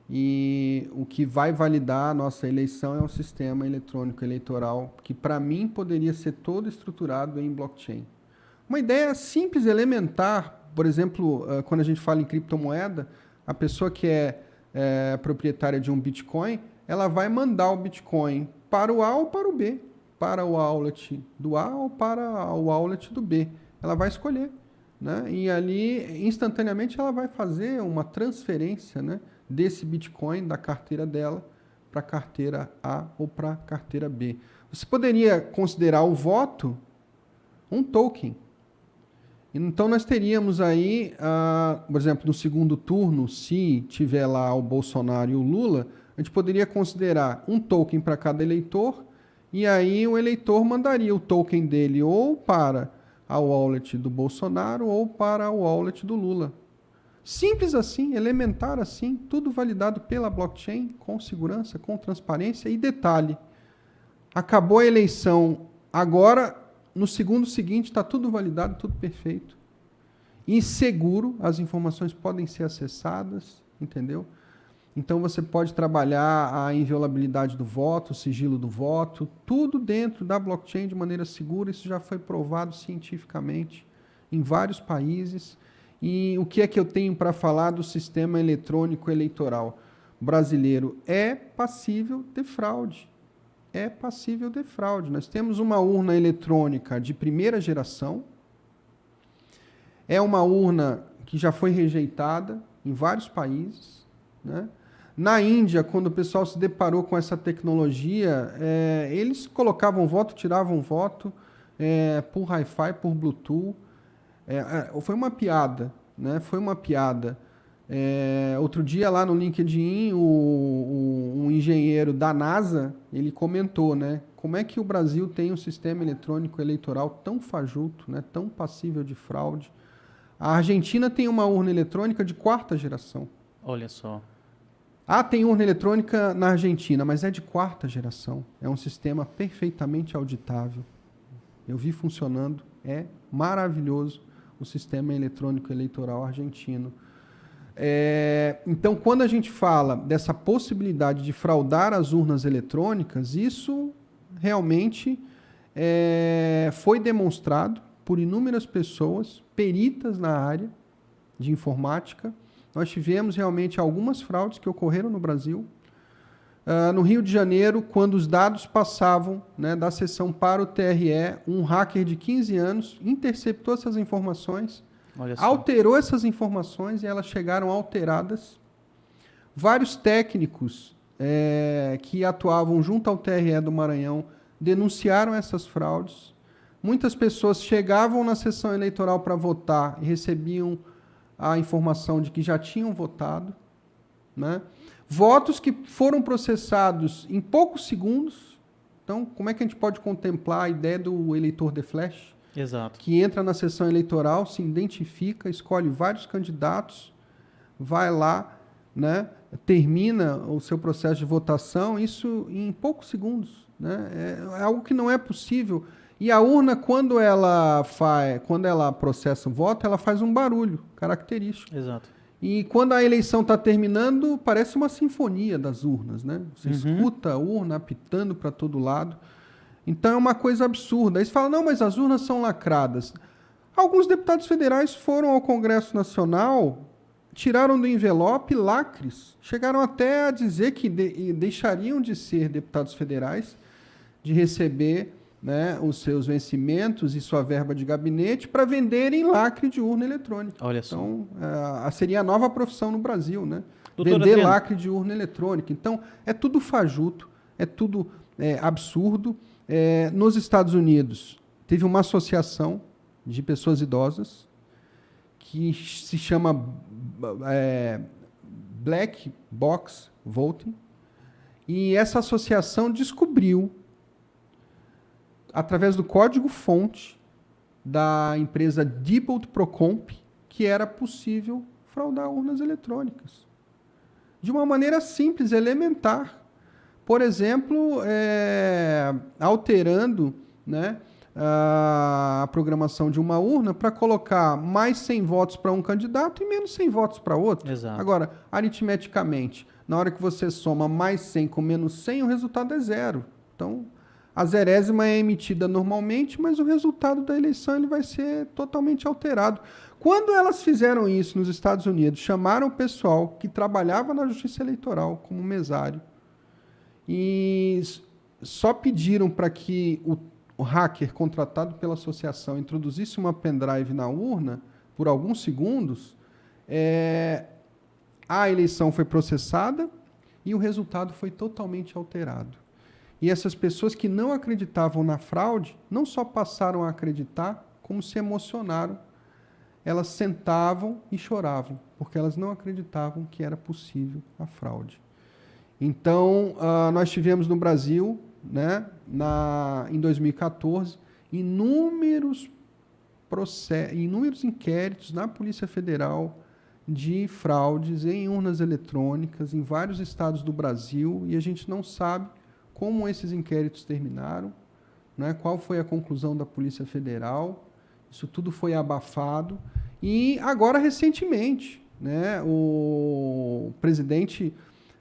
e o que vai validar a nossa eleição é um sistema eletrônico eleitoral que, para mim, poderia ser todo estruturado em blockchain. Uma ideia simples, elementar. Por exemplo, quando a gente fala em criptomoeda, a pessoa que é proprietária de um Bitcoin, ela vai mandar o Bitcoin para o A ou para o B. para o wallet do A ou para o wallet do B. Ela vai escolher, né? E ali, instantaneamente, ela vai fazer uma transferência, né, desse Bitcoin da carteira dela para a carteira A ou para a carteira B. Você poderia considerar o voto um token. Então, nós teríamos aí, por exemplo, no segundo turno, se tiver lá o Bolsonaro e o Lula, a gente poderia considerar um token para cada eleitor, e aí o eleitor mandaria o token dele ou para a wallet do Bolsonaro ou para a wallet do Lula. Simples assim, elementar assim, tudo validado pela blockchain, com segurança, com transparência. E detalhe, acabou a eleição, agora, no segundo seguinte, está tudo validado, tudo perfeito. E seguro, as informações podem ser acessadas, entendeu? Então você pode trabalhar a inviolabilidade do voto, o sigilo do voto, tudo dentro da blockchain de maneira segura. Isso já foi provado cientificamente em vários países. E o que é que eu tenho para falar do sistema eletrônico eleitoral brasileiro? É passível de fraude. É passível de fraude. Nós temos uma urna eletrônica de primeira geração. É uma urna que já foi rejeitada em vários países, né? Na Índia, quando o pessoal se deparou com essa tecnologia, eles colocavam voto, tiravam voto por Wi-Fi, por Bluetooth. Foi uma piada, né? Foi uma piada. Outro dia lá no LinkedIn, um engenheiro da NASA, ele comentou, né? Como é que o Brasil tem um sistema eletrônico eleitoral tão fajuto, né? Tão passível de fraude. A Argentina tem uma urna eletrônica de quarta geração. Olha só. Tem urna eletrônica na Argentina, mas é de quarta geração. É um sistema perfeitamente auditável. Eu vi funcionando, é maravilhoso o sistema eletrônico eleitoral argentino. Então, quando a gente fala dessa possibilidade de fraudar as urnas eletrônicas, isso realmente foi demonstrado por inúmeras pessoas, peritas na área de informática. Nós tivemos realmente algumas fraudes que ocorreram no Brasil. No Rio de Janeiro, quando os dados passavam, né, da sessão para o TRE, um hacker de 15 anos interceptou essas informações, alterou essas informações e elas chegaram alteradas. Vários técnicos que atuavam junto ao TRE do Maranhão denunciaram essas fraudes. Muitas pessoas chegavam na sessão eleitoral para votar e recebiam a informação de que já tinham votado, né? Votos que foram processados em poucos segundos. Então, como é que a gente pode contemplar a ideia do eleitor de flash? Exato. Que entra na sessão eleitoral, se identifica, escolhe vários candidatos, vai lá, né, termina o seu processo de votação, isso em poucos segundos, né? É algo que não é possível. E a urna, quando ela processa o voto, ela faz um barulho característico. Exato. E quando a eleição está terminando, parece uma sinfonia das urnas, né? Você escuta a urna apitando para todo lado. Então é uma coisa absurda. Aí você fala, não, mas as urnas são lacradas. Alguns deputados federais foram ao Congresso Nacional, tiraram do envelope lacres. Chegaram até a dizer que deixariam de ser deputados federais, de receber, né, os seus vencimentos e sua verba de gabinete para venderem lacre de urna eletrônica. Olha só. Então, seria a nova profissão no Brasil, né? Doutor Vender Adriano, lacre de urna eletrônica. Então, é tudo fajuto, é tudo absurdo. Nos Estados Unidos, teve uma associação de pessoas idosas que se chama Black Box Voting, e essa associação descobriu, através do código-fonte da empresa Diebold Procomp, que era possível fraudar urnas eletrônicas. De uma maneira simples, elementar. Por exemplo, alterando, né, a programação de uma urna para colocar mais 100 votos para um candidato e menos 100 votos para outro. Exato. Agora, aritmeticamente, na hora que você soma mais 100 com menos 100, o resultado é zero. Então, a zerésima é emitida normalmente, mas o resultado da eleição ele vai ser totalmente alterado. Quando elas fizeram isso nos Estados Unidos, chamaram o pessoal que trabalhava na Justiça Eleitoral como mesário e só pediram para que o hacker contratado pela associação introduzisse uma pendrive na urna por alguns segundos, a eleição foi processada e o resultado foi totalmente alterado. E essas pessoas que não acreditavam na fraude, não só passaram a acreditar, como se emocionaram. Elas sentavam e choravam, porque elas não acreditavam que era possível a fraude. Então, nós tivemos no Brasil, né, em 2014, inúmeros inquéritos na Polícia Federal de fraudes em urnas eletrônicas em vários estados do Brasil, e a gente não sabe como esses inquéritos terminaram, né, qual foi a conclusão da Polícia Federal. Isso tudo foi abafado. E agora, recentemente, né, o presidente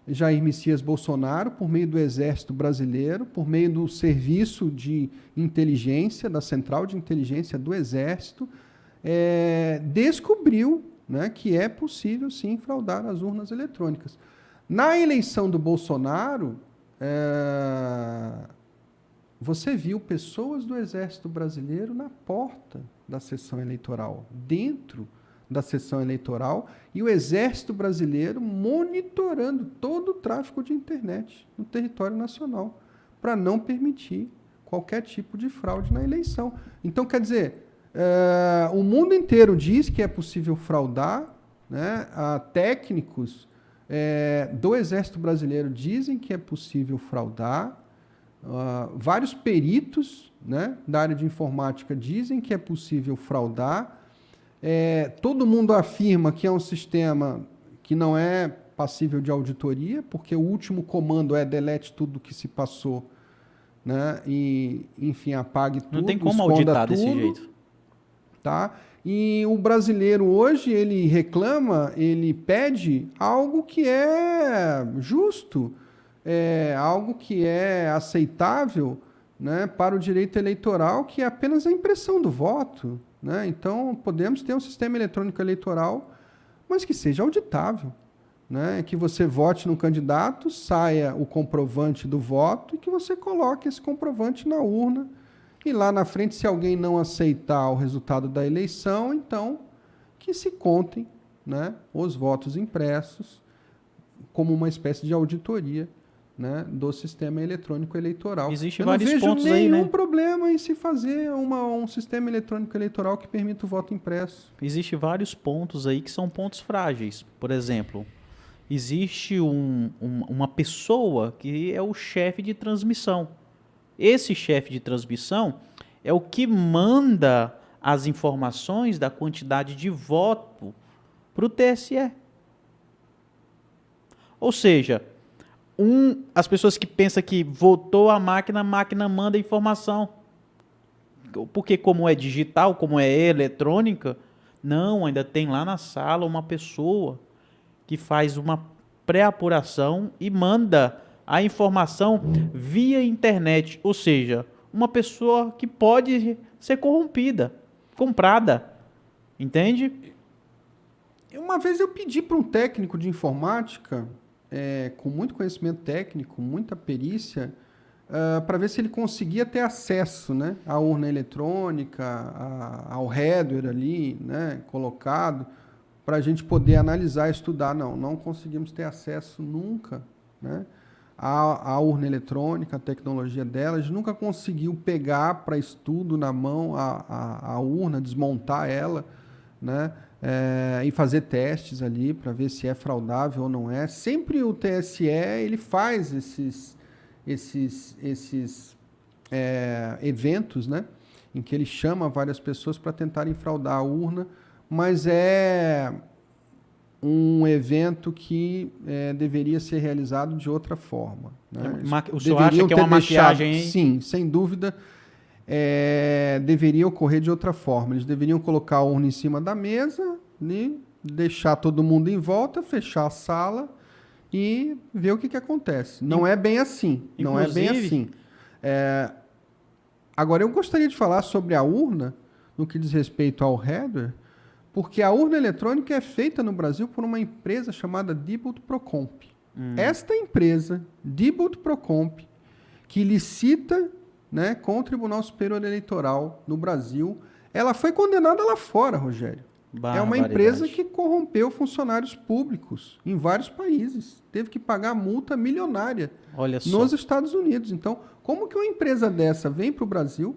Jair Messias Bolsonaro, por meio do Exército Brasileiro, por meio do Serviço de Inteligência, da Central de Inteligência do Exército, descobriu, né, que é possível, sim, fraudar as urnas eletrônicas. Na eleição do Bolsonaro, você viu pessoas do Exército Brasileiro na porta da sessão eleitoral, dentro da sessão eleitoral, e o Exército Brasileiro monitorando todo o tráfego de internet no território nacional, para não permitir qualquer tipo de fraude na eleição. Então, quer dizer, o mundo inteiro diz que é possível fraudar, né? Técnicos do Exército Brasileiro dizem que é possível fraudar, vários peritos, né, da área de informática dizem que é possível fraudar. Todo mundo afirma que é um sistema que não é passível de auditoria, porque o último comando é delete tudo que se passou, né, e, enfim, apague tudo. Não tem como auditar tudo, desse jeito. Tá? E o brasileiro hoje, ele reclama, ele pede algo que é justo, algo que é aceitável, né, para o direito eleitoral, que é apenas a impressão do voto. Né? Então, podemos ter um sistema eletrônico eleitoral, mas que seja auditável. Né? Que você vote no candidato, saia o comprovante do voto e que você coloque esse comprovante na urna. E lá na frente, se alguém não aceitar o resultado da eleição, então que se contem, né, os votos impressos como uma espécie de auditoria, né, do sistema eletrônico eleitoral. Existem vários pontos aí, né? Eu não vejo nenhum problema em se fazer um sistema eletrônico eleitoral que permita o voto impresso. Existem vários pontos aí que são pontos frágeis. Por exemplo, existe uma pessoa que é o chefe de transmissão. Esse chefe de transmissão é o que manda as informações da quantidade de voto para o TSE. Ou seja, as pessoas que pensam que votou a máquina manda a informação. Porque como é digital, como é eletrônica, não, ainda tem lá na sala uma pessoa que faz uma pré-apuração e manda a informação via internet, ou seja, uma pessoa que pode ser corrompida, comprada, entende? Uma vez eu pedi para um técnico de informática, com muito conhecimento técnico, muita perícia, para ver se ele conseguia ter acesso, né, à urna eletrônica, ao header ali, né, colocado, para a gente poder analisar e estudar. Não conseguimos ter acesso nunca, né, a urna eletrônica, a tecnologia dela. A gente nunca conseguiu pegar para estudo na mão a urna, desmontar ela, né, e fazer testes ali para ver se é fraudável ou não é. Sempre o TSE ele faz esses eventos, né, em que ele chama várias pessoas para tentarem fraudar a urna, mas é um evento que deveria ser realizado de outra forma. Né? O senhor acha que é uma maquiagem, hein? Sim, sem dúvida, deveria ocorrer de outra forma. Eles deveriam colocar a urna em cima da mesa, né? Deixar todo mundo em volta, fechar a sala e ver o que acontece. Não é bem assim. Não é bem assim. Agora, eu gostaria de falar sobre a urna, no que diz respeito ao header, porque a urna eletrônica é feita no Brasil por uma empresa chamada Diebold Procomp. Esta empresa, Diebold Procomp, que licita, né, com o Tribunal Superior Eleitoral no Brasil. Ela foi condenada lá fora, Rogério. É uma empresa que corrompeu funcionários públicos em vários países. Teve que pagar multa milionária nos Estados Unidos. Então, como que uma empresa dessa vem para o Brasil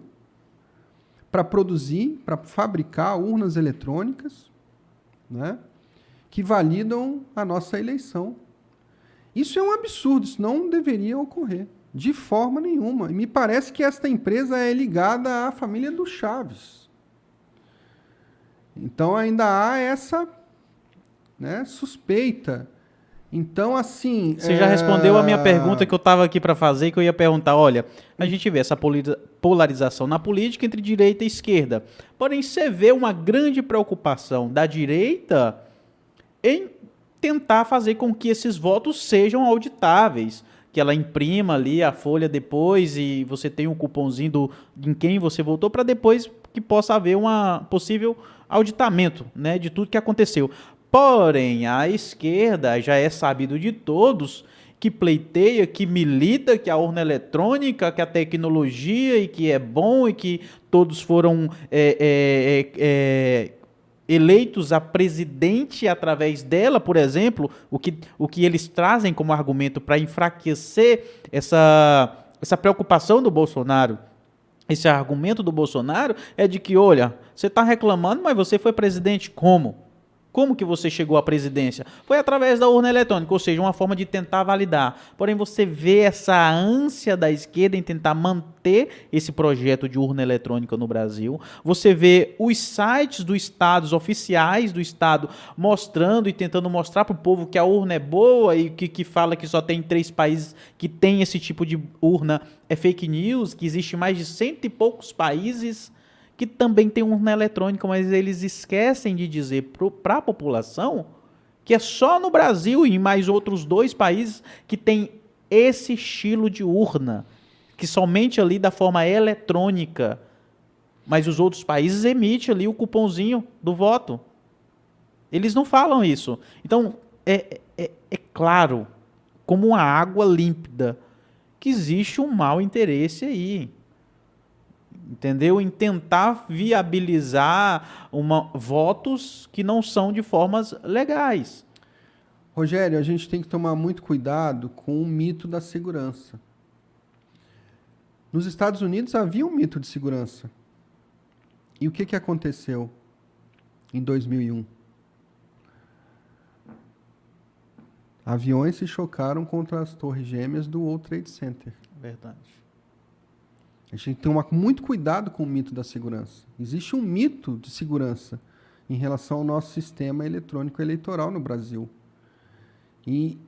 para produzir, para fabricar urnas eletrônicas, né, que validam a nossa eleição? Isso é um absurdo, isso não deveria ocorrer, de forma nenhuma. E me parece que esta empresa é ligada à família do Chaves. Então ainda há essa, né, suspeita. Então, assim... Você já respondeu a minha pergunta que eu estava aqui para fazer, que eu ia perguntar, olha, a gente vê essa polarização na política entre direita e esquerda. Porém, você vê uma grande preocupação da direita em tentar fazer com que esses votos sejam auditáveis, que ela imprima ali a folha depois e você tem um cupomzinho em quem você votou para depois que possa haver uma possível auditamento, né, de tudo que aconteceu. Porém, a esquerda já é sabido de todos que pleiteia, que milita, que a urna eletrônica, que a tecnologia e que é bom e que todos foram eleitos a presidente através dela, por exemplo, o que eles trazem como argumento para enfraquecer essa preocupação do Bolsonaro. Esse argumento do Bolsonaro é de que, olha, você está reclamando, mas você foi presidente como? Como que você chegou à presidência? Foi através da urna eletrônica, ou seja, uma forma de tentar validar. Porém, você vê essa ânsia da esquerda em tentar manter esse projeto de urna eletrônica no Brasil. Você vê os sites dos estados, oficiais do estado, mostrando e tentando mostrar para o povo que a urna é boa e que fala que só tem 3 países que tem esse tipo de urna. É fake news, que existe mais de 100 e poucos países que também tem urna eletrônica, mas eles esquecem de dizer para a população que é só no Brasil e em mais outros 2 países que tem esse estilo de urna, que somente ali da forma eletrônica, mas os outros países emitem ali o cupomzinho do voto. Eles não falam isso. Então, é claro, como uma água límpida, que existe um mau interesse aí. Entendeu? Em tentar viabilizar votos que não são de formas legais. Rogério, a gente tem que tomar muito cuidado com o mito da segurança. Nos Estados Unidos havia um mito de segurança. E o que aconteceu em 2001? Aviões se chocaram contra as torres gêmeas do World Trade Center. Verdade. A gente tem que tomar muito cuidado com o mito da segurança. Existe um mito de segurança em relação ao nosso sistema eletrônico eleitoral no Brasil. E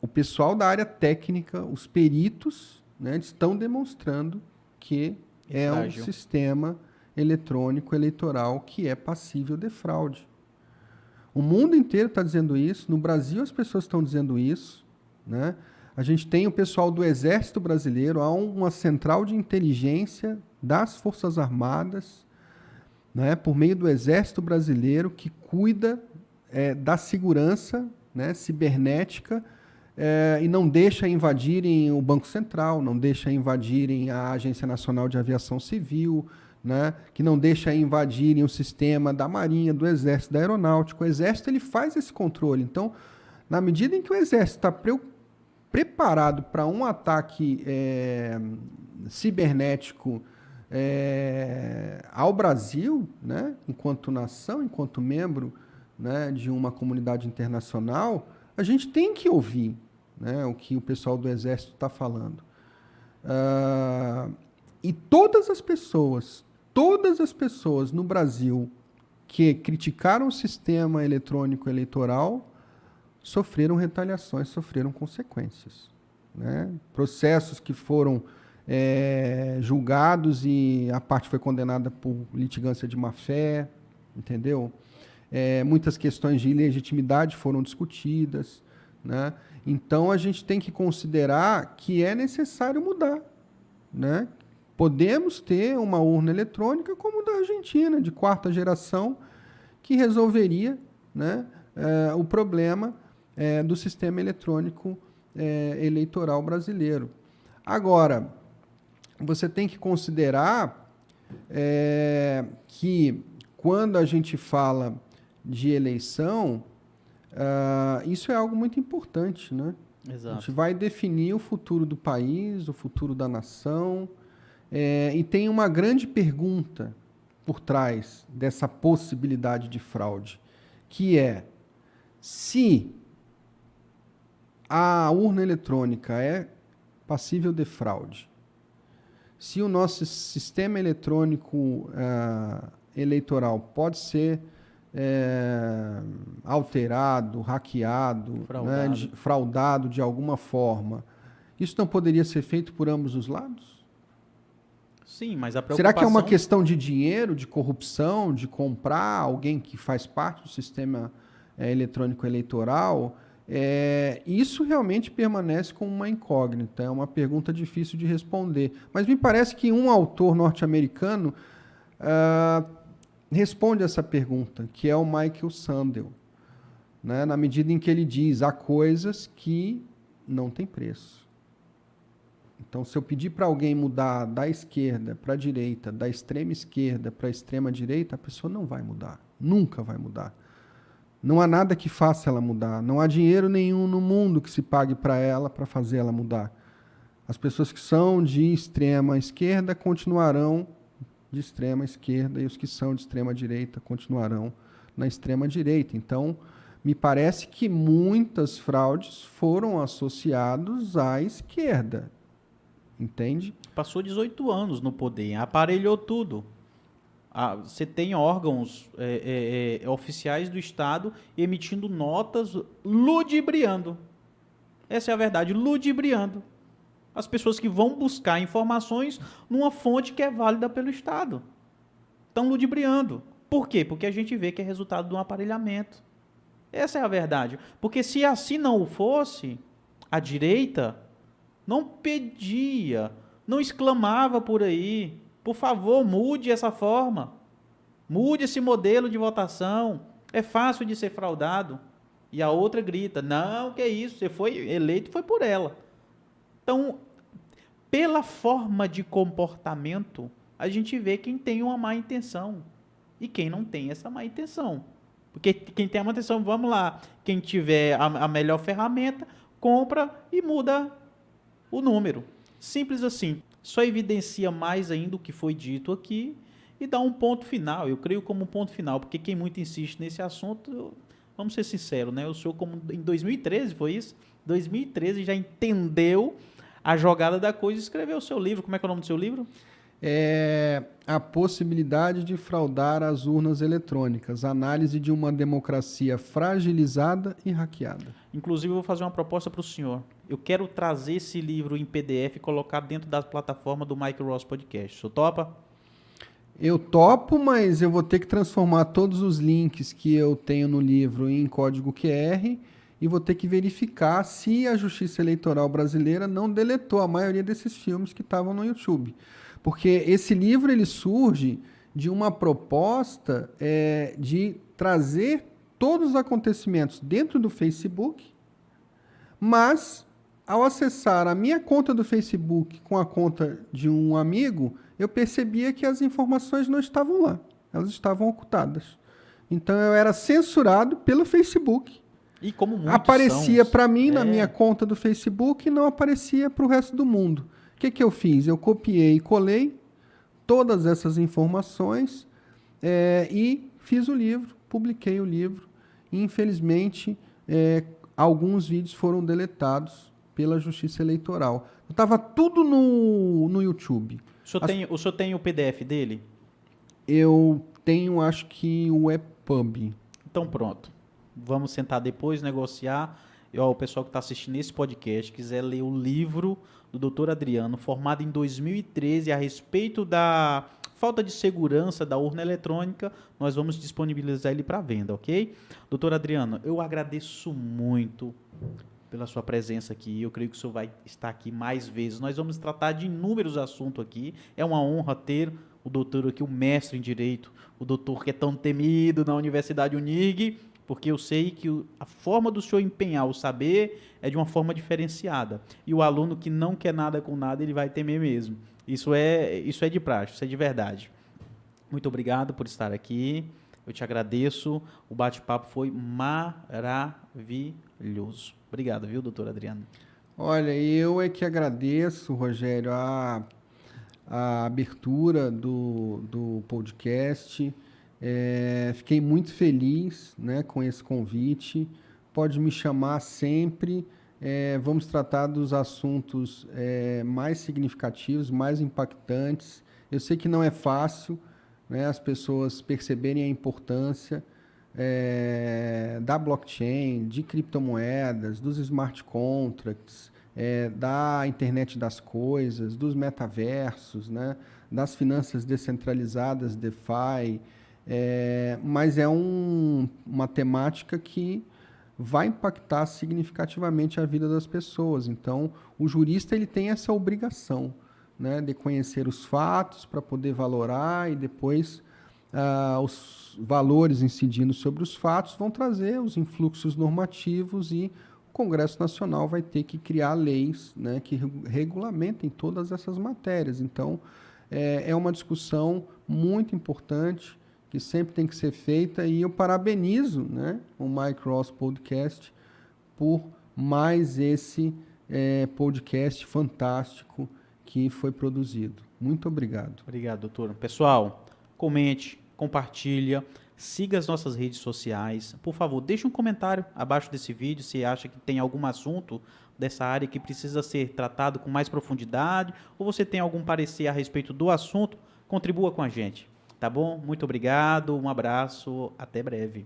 o pessoal da área técnica, os peritos, né, estão demonstrando que é um sistema eletrônico eleitoral que é passível de fraude. O mundo inteiro está dizendo isso. No Brasil as pessoas estão dizendo isso, né? A gente tem o pessoal do Exército Brasileiro, há uma central de inteligência das Forças Armadas, né, por meio do Exército Brasileiro, que cuida da segurança, né, cibernética e não deixa invadirem o Banco Central, não deixa invadirem a Agência Nacional de Aviação Civil, né, que não deixa invadirem o sistema da Marinha, do Exército, da Aeronáutica. O Exército ele faz esse controle. Então, na medida em que o Exército está preparado para um ataque cibernético ao Brasil, né, enquanto nação, enquanto membro, né, de uma comunidade internacional, a gente tem que ouvir, né, o que o pessoal do Exército está falando. E todas as pessoas no Brasil que criticaram o sistema eletrônico eleitoral sofreram retaliações, sofreram consequências, né? Processos que foram julgados e a parte foi condenada por litigância de má-fé, entendeu? Muitas questões de ilegitimidade foram discutidas, né? Então, a gente tem que considerar que é necessário mudar, né? Podemos ter uma urna eletrônica como da Argentina, de 4ª geração, que resolveria, né, o problema do sistema eletrônico eleitoral brasileiro. Agora, você tem que considerar que quando a gente fala de eleição, isso é algo muito importante, né? Exato. A gente vai definir o futuro do país, o futuro da nação, e tem uma grande pergunta por trás dessa possibilidade de fraude, que é se a urna eletrônica é passível de fraude, se o nosso sistema eletrônico eleitoral pode ser alterado, hackeado, fraudado de alguma forma, isso não poderia ser feito por ambos os lados? Sim, mas a preocupação... Será que é uma questão de dinheiro, de corrupção, de comprar alguém que faz parte do sistema eletrônico eleitoral? Isso realmente permanece como uma incógnita, é uma pergunta difícil de responder. Mas me parece que um autor norte-americano responde essa pergunta, que é o Michael Sandel, né? Na medida em que ele diz, há coisas que não têm preço. Então, se eu pedir para alguém mudar da esquerda para a direita, da extrema esquerda para a extrema direita, a pessoa não vai mudar, nunca vai mudar. Não há nada que faça ela mudar. Não há dinheiro nenhum no mundo que se pague para ela para fazer ela mudar. As pessoas que são de extrema esquerda continuarão de extrema esquerda e os que são de extrema direita continuarão na extrema direita. Então, me parece que muitas fraudes foram associadas à esquerda. Entende? Passou 18 anos no poder, aparelhou tudo. Você tem órgãos oficiais do Estado emitindo notas ludibriando. Essa é a verdade, ludibriando. As pessoas que vão buscar informações numa fonte que é válida pelo Estado. Estão ludibriando. Por quê? Porque a gente vê que é resultado de um aparelhamento. Essa é a verdade. Porque se assim não o fosse, a direita não pedia, não exclamava por aí, por favor, mude essa forma, mude esse modelo de votação, é fácil de ser fraudado. E a outra grita, não, que é isso, você foi eleito, foi por ela. Então, pela forma de comportamento, a gente vê quem tem uma má intenção e quem não tem essa má intenção. Porque quem tem a má intenção, vamos lá, quem tiver a melhor ferramenta, compra e muda o número. Simples assim. Só evidencia mais ainda o que foi dito aqui e dá um ponto final. Eu creio como um ponto final, porque quem muito insiste nesse assunto, vamos ser sinceros, né? O senhor, como em 2013, foi isso? 2013 já entendeu a jogada da coisa e escreveu o seu livro. Como é que é o nome do seu livro? A possibilidade de fraudar as urnas eletrônicas, análise de uma democracia fragilizada e hackeada. Inclusive, eu vou fazer uma proposta para o senhor. Eu quero trazer esse livro em PDF e colocar dentro da plataforma do Mike Ross Podcast. O senhor topa? Eu topo, mas eu vou ter que transformar todos os links que eu tenho no livro em código QR e vou ter que verificar se a Justiça Eleitoral brasileira não deletou a maioria desses filmes que estavam no YouTube. Porque esse livro ele surge de uma proposta de trazer todos os acontecimentos dentro do Facebook, mas ao acessar a minha conta do Facebook com a conta de um amigo, eu percebia que as informações não estavam lá, elas estavam ocultadas. Então eu era censurado pelo Facebook. E como muitos aparecia para mim na minha conta do Facebook e não aparecia para o resto do mundo. O que eu fiz? Eu copiei e colei todas essas informações e fiz o livro, publiquei o livro. E, infelizmente, alguns vídeos foram deletados pela Justiça Eleitoral. Estava tudo no YouTube. O senhor tem o PDF dele? Eu tenho, acho que o EPUB. Então pronto. Vamos sentar depois, negociar. O pessoal que está assistindo esse podcast quiser ler o livro do Dr. Adriano, formado em 2013, a respeito da falta de segurança da urna eletrônica, nós vamos disponibilizar ele para venda, ok? Doutor Adriano, eu agradeço muito pela sua presença aqui. Eu creio que o senhor vai estar aqui mais vezes. Nós vamos tratar de inúmeros assuntos aqui. É uma honra ter o doutor aqui, o mestre em Direito, o doutor que é tão temido na Universidade Unig, porque eu sei que a forma do senhor empenhar o saber é de uma forma diferenciada. E o aluno que não quer nada com nada, ele vai temer mesmo. Isso é de praxe, isso é de verdade. Muito obrigado por estar aqui. Eu te agradeço. O bate-papo foi maravilhoso. Obrigado, viu, doutor Adriano? Olha, eu é que agradeço, Rogério, a abertura do podcast. Fiquei muito feliz, né, com esse convite. Pode me chamar sempre. Vamos tratar dos assuntos mais significativos, mais impactantes. Eu sei que não é fácil, né, as pessoas perceberem a importância da blockchain, de criptomoedas, dos smart contracts, da internet das coisas, dos metaversos, né, das finanças descentralizadas, DeFi, mas é uma temática que vai impactar significativamente a vida das pessoas. Então, o jurista ele tem essa obrigação, né, de conhecer os fatos para poder valorar, e depois os valores incidindo sobre os fatos vão trazer os influxos normativos, e o Congresso Nacional vai ter que criar leis, né, que regulamentem todas essas matérias. Então, é uma discussão muito importante que sempre tem que ser feita, e eu parabenizo, né, o Micros Podcast por mais esse podcast fantástico que foi produzido. Muito obrigado. Obrigado, doutor. Pessoal, comente, compartilha, siga as nossas redes sociais. Por favor, deixe um comentário abaixo desse vídeo se acha que tem algum assunto dessa área que precisa ser tratado com mais profundidade, ou você tem algum parecer a respeito do assunto, contribua com a gente. Tá bom? Muito obrigado, um abraço, até breve.